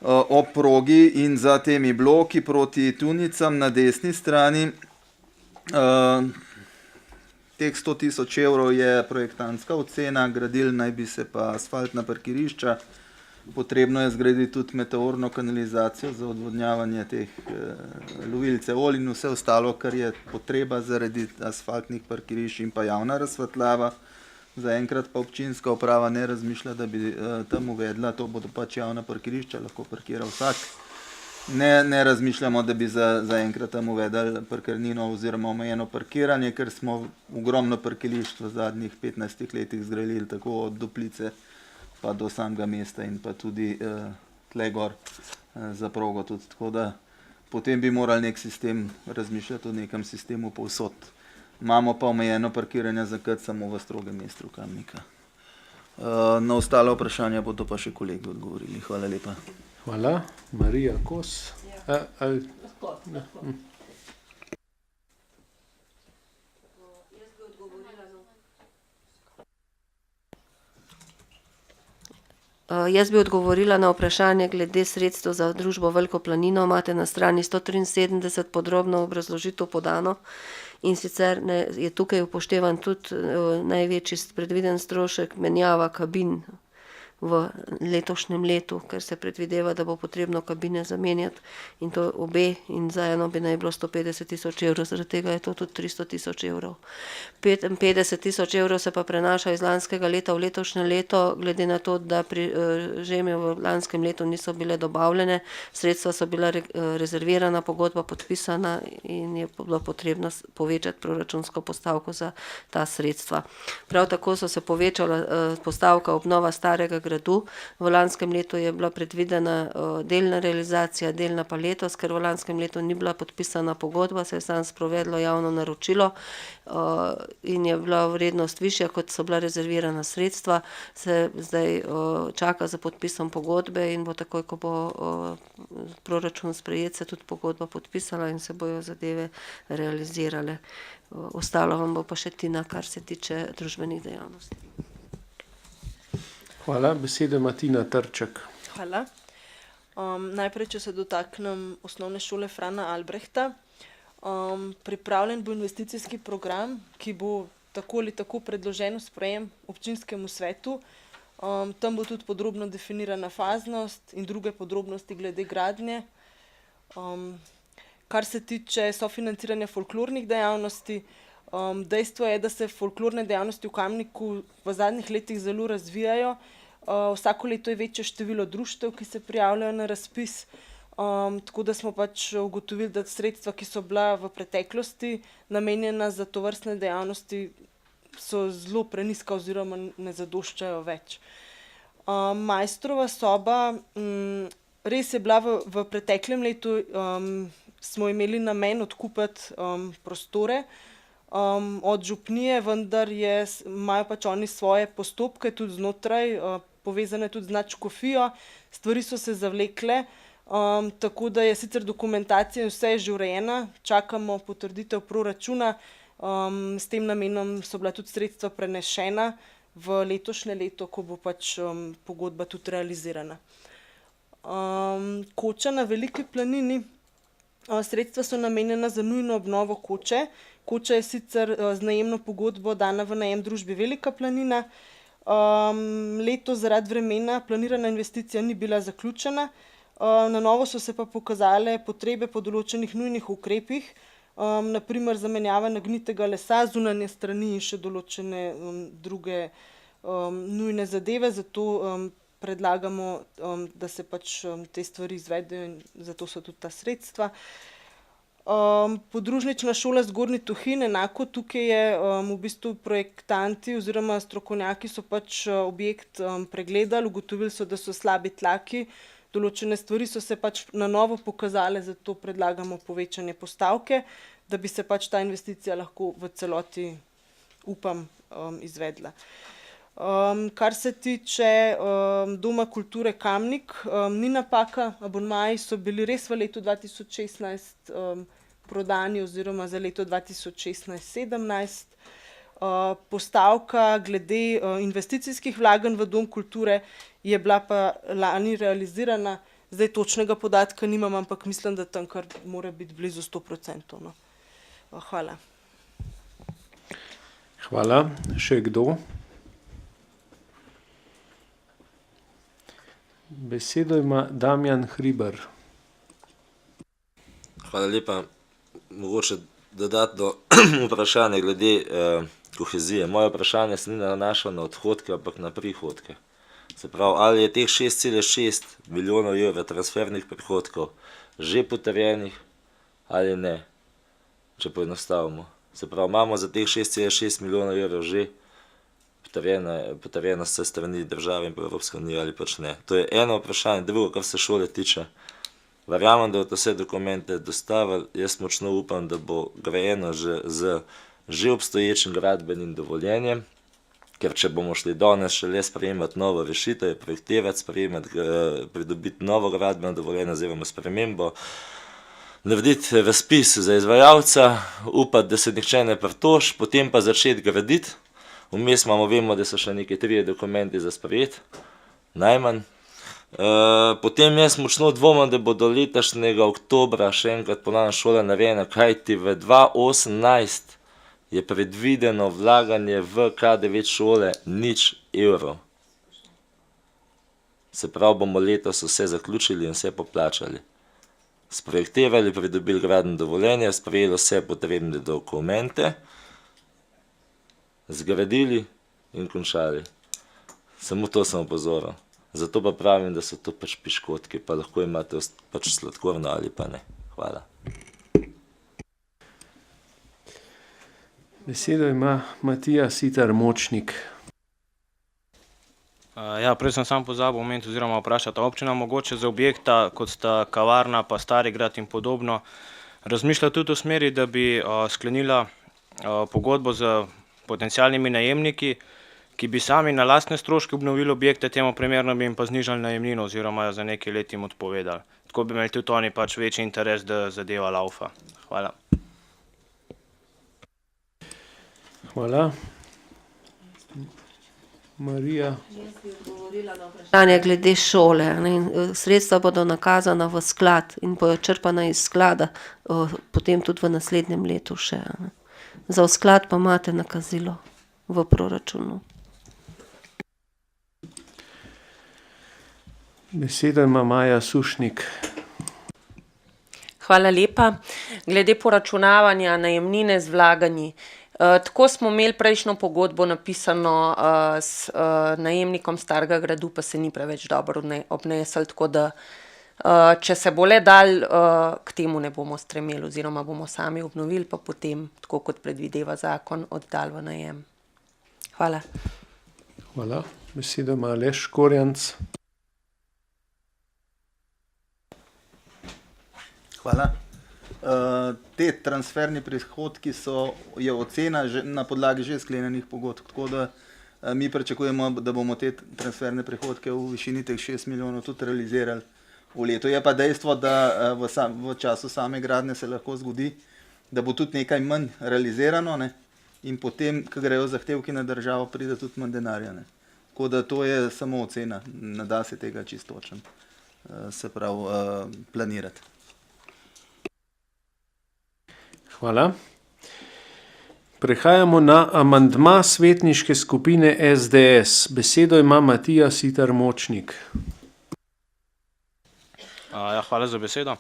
ob progi in za temi bloki proti Tunicam na desni strani. Teh 100 tisoč evrov je projektantska ocena, gradili naj bi se pa asfaltna parkirišča. Potrebno je zgraditi tudi meteorno kanalizacijo za odvodnjavanje teh lovilcev olj in vse ostalo, kar je potreba zaradi asfaltnih parkirišč, in pa javna razsvetljava. Zaenkrat pa občinska uprava ne razmišlja, da bi tam uvedla, to bodo pač javna parkirišča, lahko parkira vsak. Ne razmišljamo, da bi zaenkrat tam uvedli parkirnino oziroma omejeno parkiranje, ker smo ogromno parkirišč v zadnjih 15 letih zgradili, tako od Duplice pa do samega mesta in pa tudi tle gor za progo tudi. Tako da potem bi morali nek sistem razmišljati o nekem sistemu povsod. Imamo pa omejeno parkiranje zakrat samo v strogem mestu Kamnika. Na ostale vprašanja bodo pa še kolegi odgovorili. Hvala lepa. Hvala. Marija Kos. Jaz bi odgovorila na vprašanje glede sredstev za družbo Veliko planino. Imate na strani 173 podrobno obrazložitev podano, in sicer je tukaj upoštevan tudi največji predviden strošek menjava kabin v letošnjem letu, ker se predvideva, da bo potrebno kabine zamenjati, in to obe, in za eno bi naj bilo 150 tisoč evrov, zaradi tega je to tudi 300 tisoč evrov. 55 tisoč evrov se pa prenaša iz lanskega leta v letošnje leto, glede na to, da žemlje v lanskem letu niso bile dobavljene, sredstva so bila rezervirana, pogodba podpisana in je bilo potrebno povečati proračunsko postavko za ta sredstva. Prav tako so se povečala postavka obnova starega gradu. V lanskem letu je bila predvidena delna realizacija, delna pa letos, ker v lanskem letu ni bila podpisana pogodba, se je samo sprovedlo javno naročilo in je bila vrednost višja, kot so bila rezervirana sredstva. Se zdaj čaka za podpisom pogodbe in bo takoj, ko bo proračun sprejet, se tudi pogodba podpisala in se bojo zadeve realizirale. Ostalo vam bo pa še Tina, kar se tiče družbenih dejavnosti. Hvala. Besedo ima Tina Trček. Hvala. Najprej, če se dotaknem osnovne šole Frana Albrehta. Pripravljen bo investicijski program, ki bo tako ali tako predložen v sprejem občinskemu svetu. Tam bo tudi podrobno definirana faznost in druge podrobnosti glede gradnje. Kar se tiče sofinanciranja folklornih dejavnosti, dejstvo je, da se folklorne dejavnosti v Kamniku v zadnjih letih zelo razvijajo. Vsako leto je večje število društev, ki se prijavljajo na razpis. Tako da smo pač ugotovili, da sredstva, ki so bila v preteklosti namenjena za tovrstne dejavnosti, so zelo prenizka oziroma ne zadoščajo več. Maistrova soba, res je bila v preteklem letu, smo imeli namen odkupiti prostore od župnije, vendar imajo pač oni svoje postopke tudi znotraj, povezane tudi z nadškofijo. Stvari so se zavlekle, tako da je sicer dokumentacija vse že urejena, čakamo potrditev proračuna, s tem namenom so bila tudi sredstva prenešena v letošnje leto, ko bo pač pogodba tudi realizirana. Koča na Veliki planini, Sredstva so namenjena za nujno obnovo koče. Koča je sicer z najemno pogodbo dana v najem družbi Velika planina. Letos zaradi vremena planirana investicija ni bila zaključena. Na novo so se pa pokazale potrebe po določenih nujnih ukrepih, naprimer zamenjava nagnitega lesa, zunanje strani in še določene druge nujne zadeve, zato predlagamo, da se pač te stvari izvedejo in zato so tudi ta sredstva. Podružnična šola Zgornji Tuhinj, enako tukaj je v bistvu projektanti oziroma strokovnjaki so pač objekt pregledali, ugotovili so, da so slabi tlaki, določene stvari so se pač na novo pokazale, zato predlagamo povečanje postavke, da bi se pač ta investicija lahko v celoti, upam, izvedla. Kar se tiče Doma kulture Kamnik, ni napaka, abonmaji so bili res v letu 2016 prodani oziroma za leto 2016-17. Postavka glede investicijskih vlaganj v Dom kulture je bila pa lani realizirana, zdaj točnega podatka nimam, ampak mislim, da tam kar mora biti blizu 100%. No. Hvala. Hvala. Še kdo? Besedo ima Damjan Hribar. Hvala lepa. Mogoče dodatno vprašanje glede kohezije. Moje vprašanje se ni nanašalo na odhodke, ampak na prihodke. Se pravi, ali je teh 6,6 milijonov evrov transfernih prihodkov že potrjenih ali ne, če poenostavimo. Se pravi, imamo za teh 6,6 milijonov evrov že potrjeno se strani države in Evropske unije ali pač ne. To je eno vprašanje. Drugo, kar se šole tiče. Verjamem, da bodo vse dokumente dostavili. Jaz močno upam, da bo grajeno z že obstoječim gradbenim dovoljenjem, ker če bomo šli danes šele sprejemati novo rešitev, projektirati, pridobiti novo gradbeno dovoljenje oziroma spremembo, narediti razpis za izvajalca, upati, da se nihče ne pritoži, potem pa začeti graditi. Vmes vemo, da so še neki 3 dokumenti za sprejeti, najmanj. Potem jaz močno dvomim, da bo do letošnjega oktobra še enkrat ponovno šola narejena, kajti v 2018 je predvideno vlaganje v K9 šole 0 evrov. Se pravi, bomo letos vse zaključili in vse poplačali. Sprojektirali, pridobili gradbeno dovoljenje, sprejeli vse potrebne dokumente, zgradili in končali. Samo to sem opozoril. Zato pa pravim, da so to pač piškotki, pa lahko imate pač sladkorno ali pa ne. Hvala. Besedo ima Matija Sitar Močnik. Ja, prej sem sam pozabil omeniti oziroma vprašati občina mogoče za objekta, kot sta kavarna pa Stari grad in podobno, razmišlja tudi v smeri, da bi sklenila pogodbo z potencialnimi najemniki, ki bi sami na lastne stroške obnovili objekte, temu primerno bi jim pa znižali najemnino oziroma za nekaj let jim odpovedali. Tako bi imeli tudi oni pač večji interes, da zadeva laufa. Hvala. Hvala. Marija. Jaz bi odgovorila na vprašanje glede šole. Sredstva bodo nakazana v sklad in bojo črpana iz sklada, potem tudi v naslednjem letu še. Za sklad pa imate nakazilo v proračunu. Besedo ima Maja Sušnik. Hvala lepa. Glede poračunavanja najemnine z vlaganji. Tako smo imeli prejšnjo pogodbo napisano s najemnikom Starega gradu, pa se ni preveč dobro obnesel, tako da če se bo le dal, k temu ne bomo stremeli oziroma bomo sami obnovili, pa potem, tako kot predvideva zakon, oddali v najem. Hvala. Hvala. Besedo ima Aleš Korjanc. Hvala. Te transferni prihodki je ocena na podlagi že sklenjenih pogodb, tako da mi pričakujemo, da bomo te transferne prihodke v višini teh 6 milijonov tudi realizirali v letu. Je pa dejstvo, da v času same gradnje se lahko zgodi, da bo tudi nekaj manj realizirano, ne? In potem, ko grejo zahtevki na državo, pride tudi manj denarja. Ne? Tako da to je samo ocena, ne da se tega čisto točno, se pravi, planirati. Hvala. Prehajamo na amandma svetniške skupine SDS. Besedo ima Matija Siter Močnik. Hvala za besedo.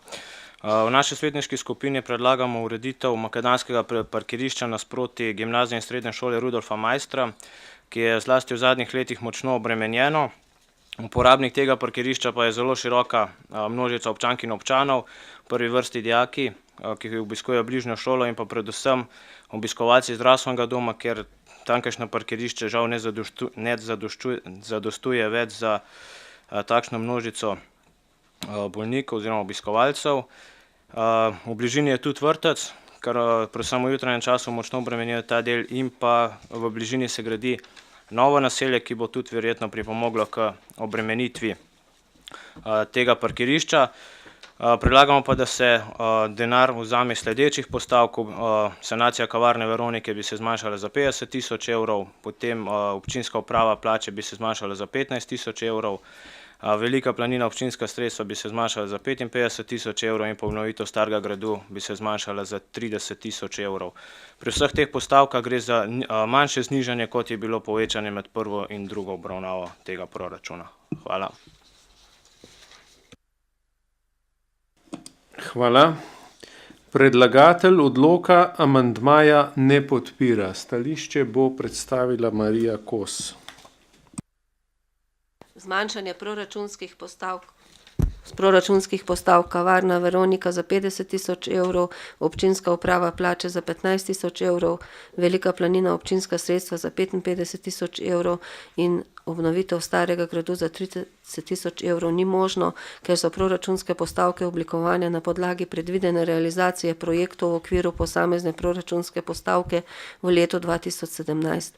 V naši svetniški skupini predlagamo ureditev makadamskega parkirišča nasproti Gimnazije in srednje šole Rudolfa Maistra, ki je zlasti v zadnjih letih močno obremenjeno. Uporabnik tega parkirišča pa je zelo široka množica občank in občanov, v prvi vrsti dijaki, ki obiskujejo bližnjo šolo, in pa predvsem obiskovalci zdravstvenega doma, ker tamkajšnje parkirišče žal ne zadostuje več za takšno množico bolnikov oziroma obiskovalcev. V bližini je tudi vrtec, kar predvsem v jutranjem času močno obremenjuje ta del, in pa v bližini se gradi novo naselje, ki bo tudi verjetno pripomoglo k obremenitvi tega parkirišča. Predlagamo pa, da se denar vzame sledečih postavk. Sanacija kavarne Veronike bi se zmanjšala za 50 000 evrov, potem občinska uprava plače bi se zmanjšala za 15 000 evrov, Velika planina občinska sredstva bi se zmanjšala za 55 000 evrov in obnovitev starega gradu bi se zmanjšala za 30 000 evrov. Pri vseh teh postavkah gre za manjše znižanje, kot je bilo povečanje med prvo in drugo obravnavo tega proračuna. Hvala. Hvala. Predlagatelj odloka amandmaja ne podpira. Stališče bo predstavila Marija Kos. Zmanjšanje proračunskih postavk. Z proračunskih postavk kavarna Veronika za 50 000 evrov, občinska uprava plače za 15 000 evrov, Velika planina občinska sredstva za 55 000 evrov in obnovitev starega gradu za 30 000 evrov ni možno, ker so proračunske postavke oblikovane na podlagi predvidene realizacije projektov v okviru posamezne proračunske postavke v letu 2017.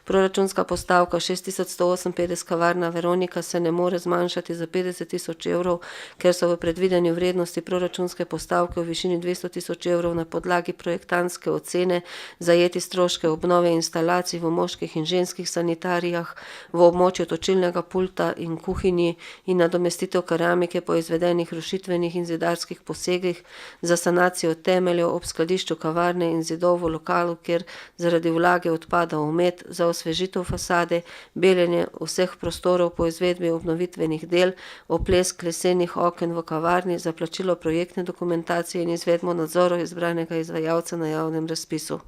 Proračunska postavka 6158 kavarna Veronika se ne more zmanjšati za 50 000 evrov, ker so v predvideni vrednosti proračunske postavke v višini 200 000 evrov na podlagi projektantske ocene zajeti stroške obnove instalacij v moških in ženskih sanitarijah, v območju točilnega pulta in kuhinji in nadomestitev keramike po izvedenih rušitvenih in zidarskih posegih za sanacijo temeljev ob skladišču kavarne in zidov v lokalu, kjer zaradi vlage odpada omet, za osvežitev fasade, beljenje vseh prostorov po izvedbi obnovitvenih del, oplesk lesenih oken v kavarni, za plačilo projektne dokumentacije in izvedbo nadzorov izbranega izvajalca na javnem razpisu.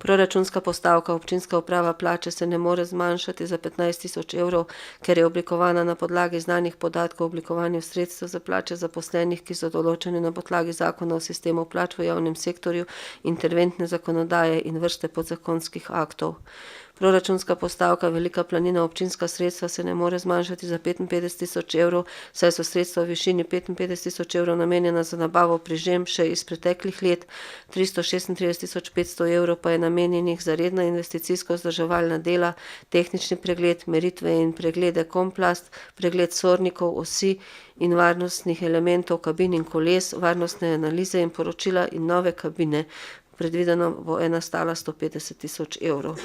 Proračunska postavka občinska uprava plače se ne more zmanjšati za 15 000 evrov, ker je oblikovana na podlagi znanih podatkov o oblikovanju sredstev za plače zaposlenih, ki so določeni na podlagi zakona o sistemu plač v javnem sektorju, interventne zakonodaje in vrste podzakonskih aktov. Proračunska postavka Velika planina občinska sredstva se ne more zmanjšati za 55 000 evrov, saj so sredstva v višini 55 000 evrov namenjena za nabavo prižem še iz preteklih let, 336 500 evrov pa je namenjenih za redna investicijsko vzdrževalna dela, tehnični pregled, meritve in preglede Komplast, pregled sornikov, osi in varnostnih elementov kabin in koles, varnostne analize in poročila in nove kabine. Predvideno bo ena stala 150 000 evrov.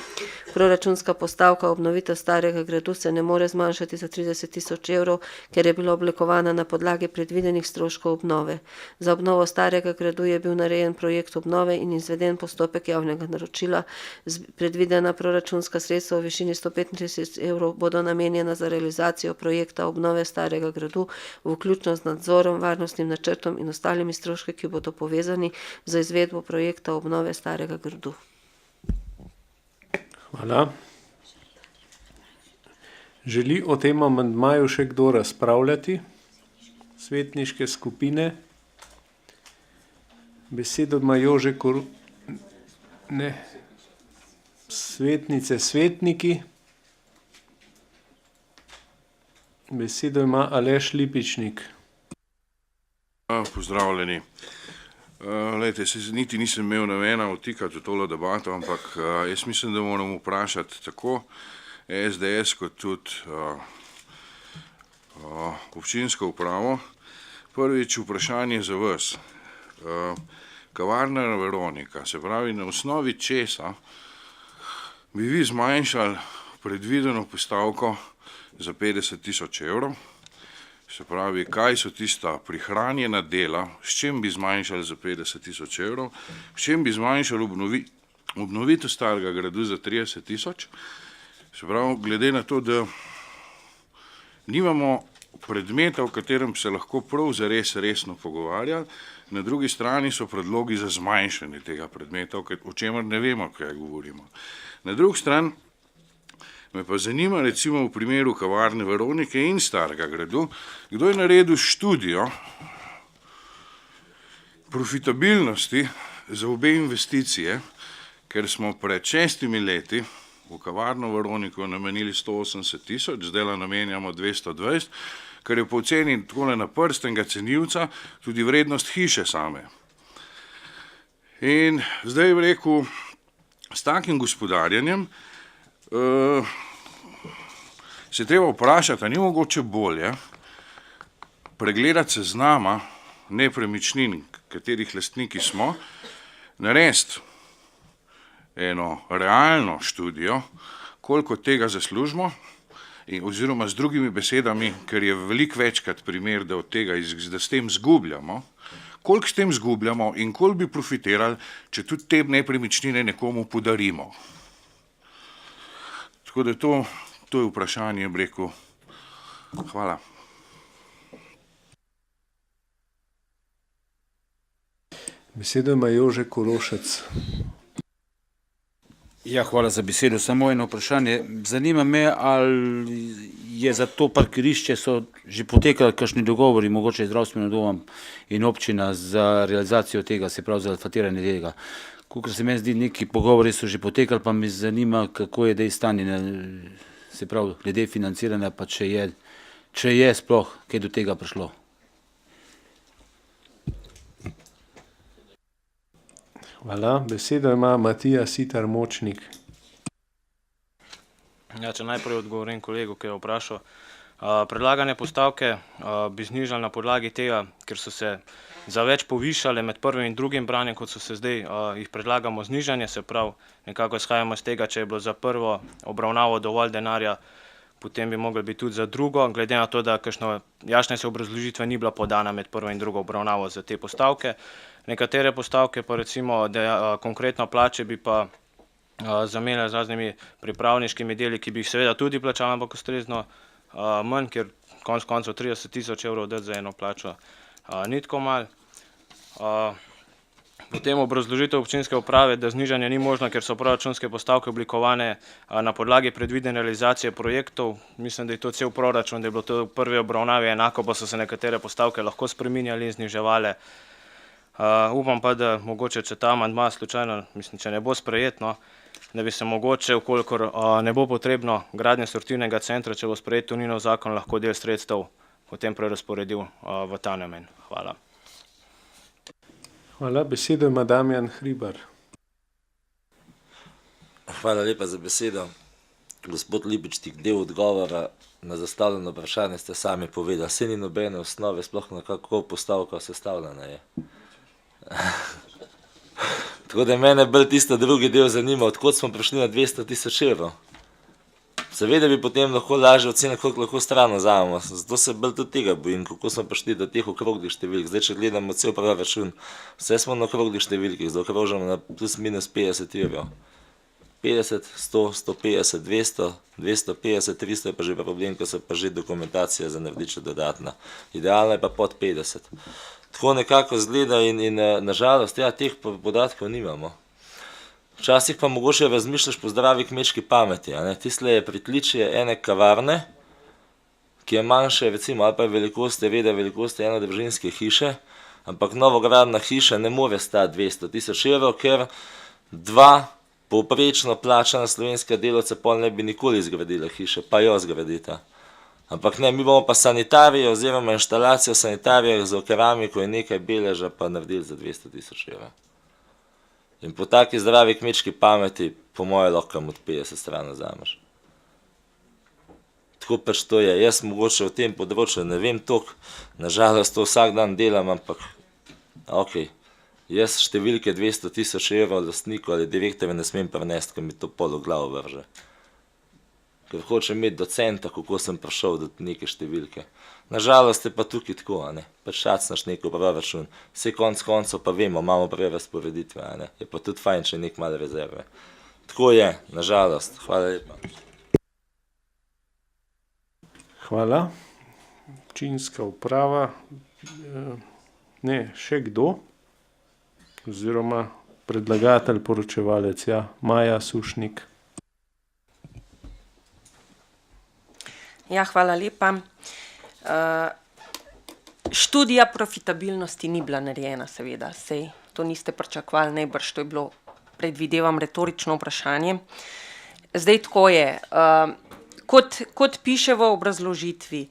Proračunska postavka obnovitev starega gradu se ne more zmanjšati za 30 000 evrov, ker je bila oblikovana na podlagi predvidenih stroškov obnove. Za obnovo starega gradu je bil narejen projekt obnove in izveden postopek javnega naročila. Predvidena proračunska sredstva v višini 135 evrov bodo namenjena za realizacijo projekta obnove starega gradu, vključno z nadzorom, varnostnim načrtom in ostalimi stroški, ki bodo povezani za izvedbo projekta obnove starega gradu. Hvala. Želi o tem amandmaju še kdo razpravljati? Svetniške skupine? Besedo ima Jože Ne. Svetnice, svetniki? Besedo ima Aleš Lipičnik. Pozdravljeni. Lejte, se niti nisem imel namena vtikati v tole debato, ampak jaz mislim, da moramo vprašati tako SDS kot tudi občinsko upravo. Prvič vprašanje za vas. Kavarna Veronika, se pravi, na osnovi česa bi vi zmanjšali predvideno postavko za 50 000 evrov, Se pravi, kaj so tista prihranjena dela, s čim bi zmanjšali za 50 tisoč evrov, s čim bi zmanjšali obnovitev starega gradu za 30 tisoč. Se pravi, glede na to, da nimamo predmeta, v katerem se lahko prav zares resno pogovarjali, na drugi strani so predlogi za zmanjšanje tega predmeta, o čemer ne vemo, kaj govorimo. Na drugi strani me pa zanima, recimo v primeru kavarne Veronike in starega gradu, kdo je naredil študijo profitabilnosti za obe investicije, ker smo pred 6 leti v kavarno Veroniko namenili 180 tisoč, zdaj namenjamo 220, kar je po ceni takole na prstenega cenilca tudi vrednost hiše same. In zdaj bi rekel, s takim gospodarjenjem se treba vprašati, a ni mogoče bolje pregledati seznama nepremičnin, katerih lastniki smo, narediti eno realno študijo, koliko tega zaslužimo, oziroma z drugimi besedami, ker je veliko večkrat primer, da od tega, da s tem zgubljamo, koliko s tem zgubljamo in koliko bi profitirali, če tudi te nepremičnine nekomu podarimo. Tako da to je vprašanje, bi rekel. Hvala. Besedo ima Jože Korošec. Ja, hvala za besedo. Samo eno vprašanje. Zanima me, ali je za to parkirišče so že potekali kakšni dogovori, mogoče zdravstvenim domom in občina za realizacijo tega, se pravi za asfaltiranje tega. Kolikor se meni zdi, neki pogovori so že potekali, pa me zanima, kako je zdaj stanje, se pravi, glede financiranja, pa če je sploh kaj do tega prišlo. Hvala. Besedo ima Matija Sitar Močnik. Ja, če najprej odgovorim kolegu, ki je vprašal. Predlagane postavke bi znižali na podlagi tega, ker so se za več povišale med prvim in drugim branjem, kot so se zdaj, jih predlagamo znižanje, se pravi, nekako izhajamo iz tega, če je bilo za prvo obravnavo dovolj denarja, potem bi mogli biti tudi za drugo, glede na to, da kakšno jasnejša obrazložitve ni bila podana med prvo in drugo obravnavo za te postavke. Nekatere postavke pa recimo, da konkretno plače bi pa zamenjali z raznimi pripravniškimi deli, ki bi jih seveda tudi plačali, ampak ustrezno manj, ker konec koncev 30 tisoč evrov dati za eno plačo ni tako malo. Potem obrazložitev občinske uprave, da znižanje ni možno, ker so proračunske postavke oblikovane na podlagi predvidene realizacije projektov. Mislim, da je to cel proračun, da je bilo to v prvi obravnavi enako, pa so se nekatere postavke lahko spreminjali in zniževale. Upam pa, da mogoče, če ta amandma slučajno, mislim, če ne bo sprejet, no, da bi se mogoče, vkolikor ne bo potrebno gradnje sortivnega centra, če bo sprejet Toninov zakon, lahko del sredstev potem prerazporedil v ta namen. Hvala. Hvala. Besedo ima Damjan Hribar. Hvala lepa za besedo. Gospod Lipičnik, del odgovora na zastavljeno vprašanje ste sami povedali. Saj ni nobene osnove, sploh na kako postavka sestavljena je. Tako da mene bolj tisto drugi del zanima, odkot smo prišli na 200 tisoč evrov. Seveda bi potem lahko lažje ocenili, koliko lahko stran vzamemo. Zato se bolj tudi tega bojim, kako smo prišli do teh okroglih številk. Zdaj, če gledamo cel proračun, vse smo na okroglih številkih, zaokrožamo na plus minus 50 evrov. 50, 100, 150, 200, 250, 300 je pa že problem, ko so pa že dokumentacija za narediti še dodatna. Idealno je pa pod 50. Tako nekako zgleda in nažalost, ja, teh podatkov nimamo. Včasih pa mogoče razmišljaš po zdravi kmečki pameti. Tisle je pritličje ene kavarne, ki je manjše, recimo, ali pa velikosti, reda velikosti enodružinske hiše, ampak novogradna hiša ne more stati 200 tisoč evrov, ker dva povprečno plačana slovenska delavca pol ne bi nikoli zgradila hiše, pa jo zgradita. Ampak ne, mi bomo pa sanitarijo oziroma inštalacijo sanitarijo za keramiko in nekaj beleža pa naredili za 200 tisoč evrov. In po taki zdravi kmečki pameti, po moje, lahko od 50 stran vzameš. Tako pač to je. Jaz mogoče v tem področju ne vem toliko, nažalost to vsak dan delam, ampak ok. Jaz številke 200 tisoč evrov lastniku ali direktorja ne smem prenesti, ker mi to pol v glavo vrže. Ker hočem imeti do centa, kako sem prišel do neke številke. Nažalost je pa tukaj tako, a ne, pač šacnaš neko proračun, vse konc koncev pa vemo, imamo prerazporeditve, a ne, je pa tudi fajn, če nek malo rezerve. Tako je, nažalost, hvala lepa. Hvala. Občinska uprava. Ne, še kdo? Oziroma predlagatelj, poročevalec, ja, Maja Sušnik. Ja, hvala lepa. Študija profitabilnosti ni bila narejena, seveda, sej to niste pričakovali, najbrž to je bilo, predvidevam, retorično vprašanje. Zdaj tako je, kot piše v obrazložitvi,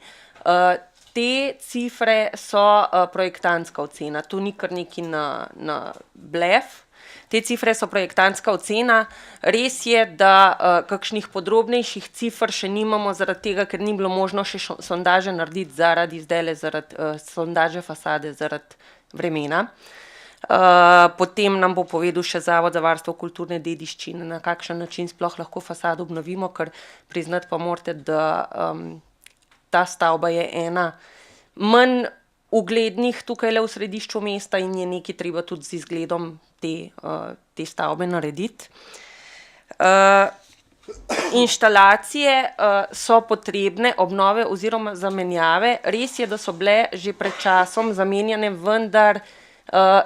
te cifre so projektantska ocena, to ni kar neki na blef. Te cifre so projektantska ocena. Res je, da kakšnih podrobnejših cifr še nimamo zaradi tega, ker ni bilo možno še sondaže narediti zaradi sondaže fasade, zaradi vremena. Potem nam bo povedal še Zavod za varstvo kulturne dediščine, na kakšen način sploh lahko fasado obnovimo, ker priznati pa morate, da ta stavba je ena manj uglednih tukaj v središču mesta in je nekaj treba tudi z izgledom te stavbe narediti. Inštalacije so potrebne obnove oziroma zamenjave. Res je, da so bile že pred časom zamenjane, vendar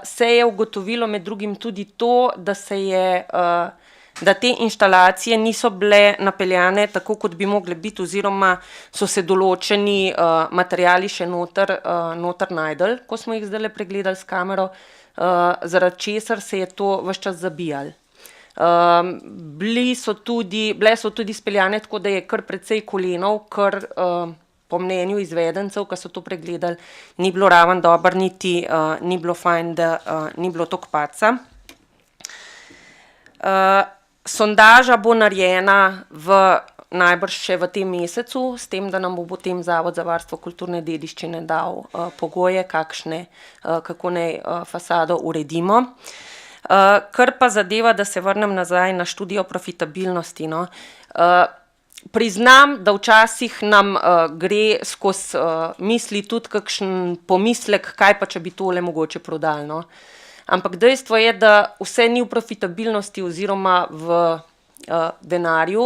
se je ugotovilo med drugim tudi to, da te inštalacije niso bile napeljane tako, kot bi mogle biti, oziroma so se določeni materiali še noter najdel, ko smo jih zdajle pregledali s kamero, zaradi česar se je to ves čas zabijalo. Bile so tudi speljane tako, da je kar precej kolenov, kar po mnenju izvedencev, ki so to pregledali, ni bilo raven dobro, niti ni bilo fajn, da ni bilo toliko padca. Sondaža bo narejena najbrž še v tem mesecu, s tem, da nam bo potem Zavod za varstvo kulturne dediščine dal pogoje, kako naj fasado uredimo. Kar pa zadeva, da se vrnem nazaj na študijo profitabilnosti, no. Priznam, da včasih nam gre skozi misli tudi kakšen pomislek, kaj pa, če bi tole mogoče prodali, no. Ampak dejstvo je, da vse ni v profitabilnosti oziroma v denarju.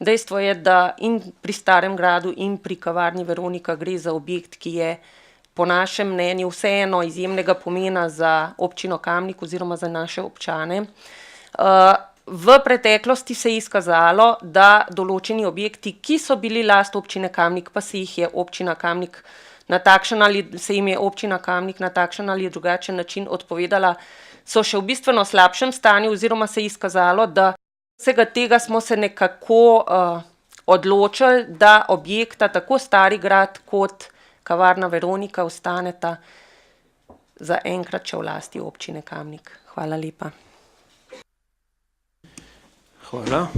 Dejstvo je, da in pri Starem gradu in pri kavarni Veronika gre za objekt, ki je po našem mnenju vseeno izjemnega pomena za občino Kamnik oziroma za naše občane. V preteklosti se je izkazalo, da določeni objekti, ki so bili last občine Kamnik, pa se jim je občina Kamnik na takšen ali drugačen način odpovedala, so še v bistveno slabšem stanju, oziroma se je izkazalo, da vsega tega smo se nekako odločili, da objekta, tako Stari grad kot kavarna Veronika, ostaneta za enkrat še v lasti občine Kamnik. Hvala lepa. Hvala.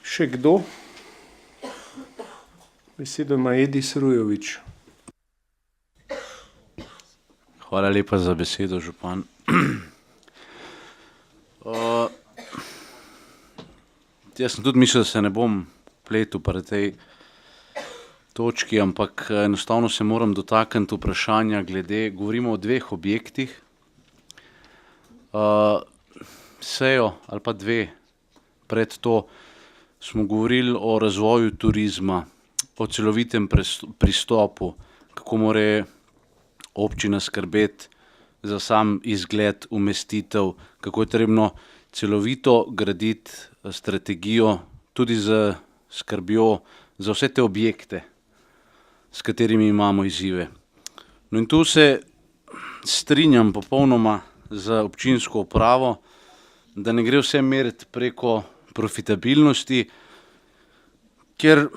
Še kdo? Besedo ima Edis Rujovič. Hvala lepa za besedo, župan. Jaz sem tudi mislil, da se ne bom pletel pri tej točki, ampak enostavno se moram dotakniti vprašanja glede, govorimo o dveh objektih. Sejo ali pa dve pred to smo govorili o razvoju turizma, o celovitem pristopu, kako mora občina skrbeti za sam izgled, umestitev, kako je trebno celovito graditi strategijo, tudi z skrbjo za vse te objekte, s katerimi imamo izzive. No in tu se strinjam popolnoma z občinsko upravo, da ne gre vse meriti preko profitabilnosti, ker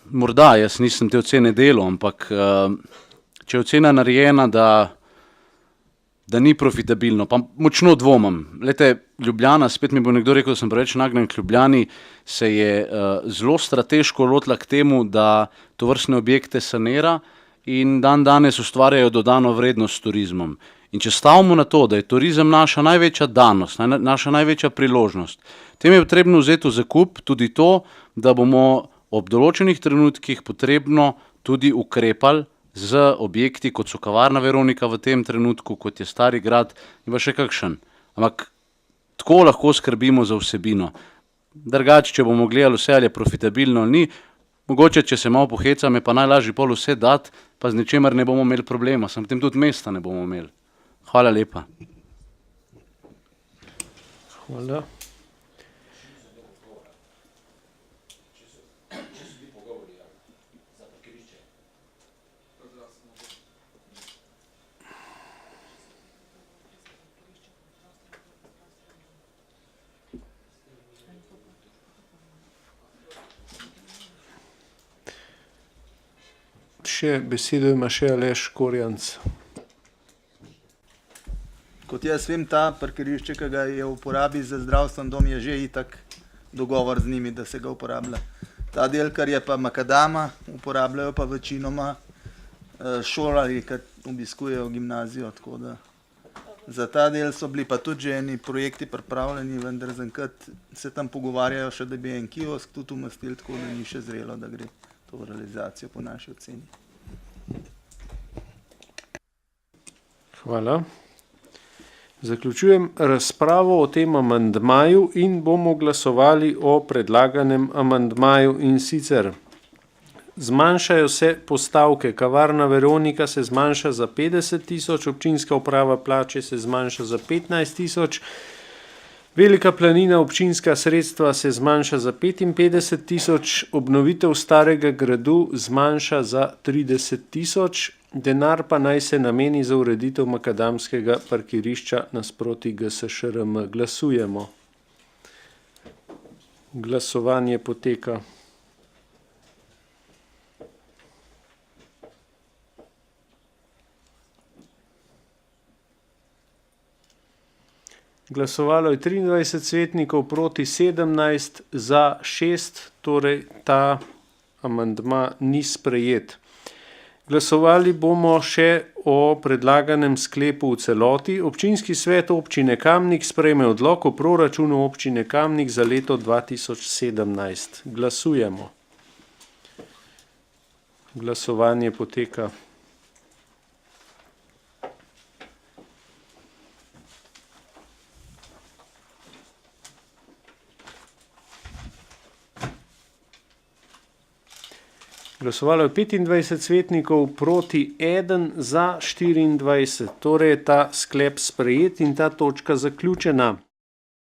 morda, jaz nisem te ocene delal, ampak če je ocena narejena, da ni profitabilno, pa močno dvomim. Glejte, Ljubljana, spet mi bo nekdo rekel, da sem preveč nagnjen k Ljubljani, se je zelo strateško lotila k temu, da tovrstne objekte sanira in danes ustvarjajo dodano vrednost s turizmom. In če stavimo na to, da je turizem naša največja danost, naša največja priložnost, tem je potrebno vzeti v zakup tudi to, da bomo ob določenih trenutkih potrebno tudi ukrepali z objekti, kot so kavarna Veronika v tem trenutku, kot je Stari grad in pa še kakšen. Ampak tako lahko skrbimo za vsebino. Drugače, če bomo gledali vse, ali je profitabilno ali ni, mogoče, če se malo pohecam, je pa najlažje pol vse dati, pa z ničemer ne bomo imeli problema, sem potem tudi mesta ne bomo imeli. Hvala lepa. Hvala. Še besedo ima še Aleš Korjanc. Kot jaz vem, ta parkirišče, ki ga je v uporabi za zdravstveni dom, je že itak dogovor z njimi, da se ga uporablja. Ta del, kar je pa makadama, uporabljajo pa večinoma šolarji, ki obiskujejo gimnazijo, tako da za ta del so bili pa tudi že eni projekti pripravljeni, vendar zaenkrat se tam pogovarjajo še, da bi en kiosk tudi umestili, tako da ni še zrelo, da gre to v realizacijo po naši oceni. Hvala. Zaključujem razpravo o tem amandmaju in bomo glasovali o predlaganem amandmaju, in sicer zmanjšajo se postavke. Kavarna Veronika se zmanjša za 50 tisoč, občinska uprava plače se zmanjša za 15 tisoč, Velika Planina občinska sredstva se zmanjša za 55 tisoč, obnovitev Starega gradu zmanjša za 30 tisoč, denar pa naj se nameni za ureditev makadamskega parkirišča nasproti GSŠRM. Glasujemo. Glasovanje poteka. Glasovalo je 23 svetnikov, proti 17, za 6, torej ta amandma ni sprejet. Glasovali bomo še o predlaganem sklepu v celoti. Občinski svet občine Kamnik sprejme odlok o proračunu občine Kamnik za leto 2017. Glasujemo. Glasovanje poteka. Glasovalo je 25 svetnikov, proti 1, za 24. Torej je ta sklep sprejet in ta točka zaključena.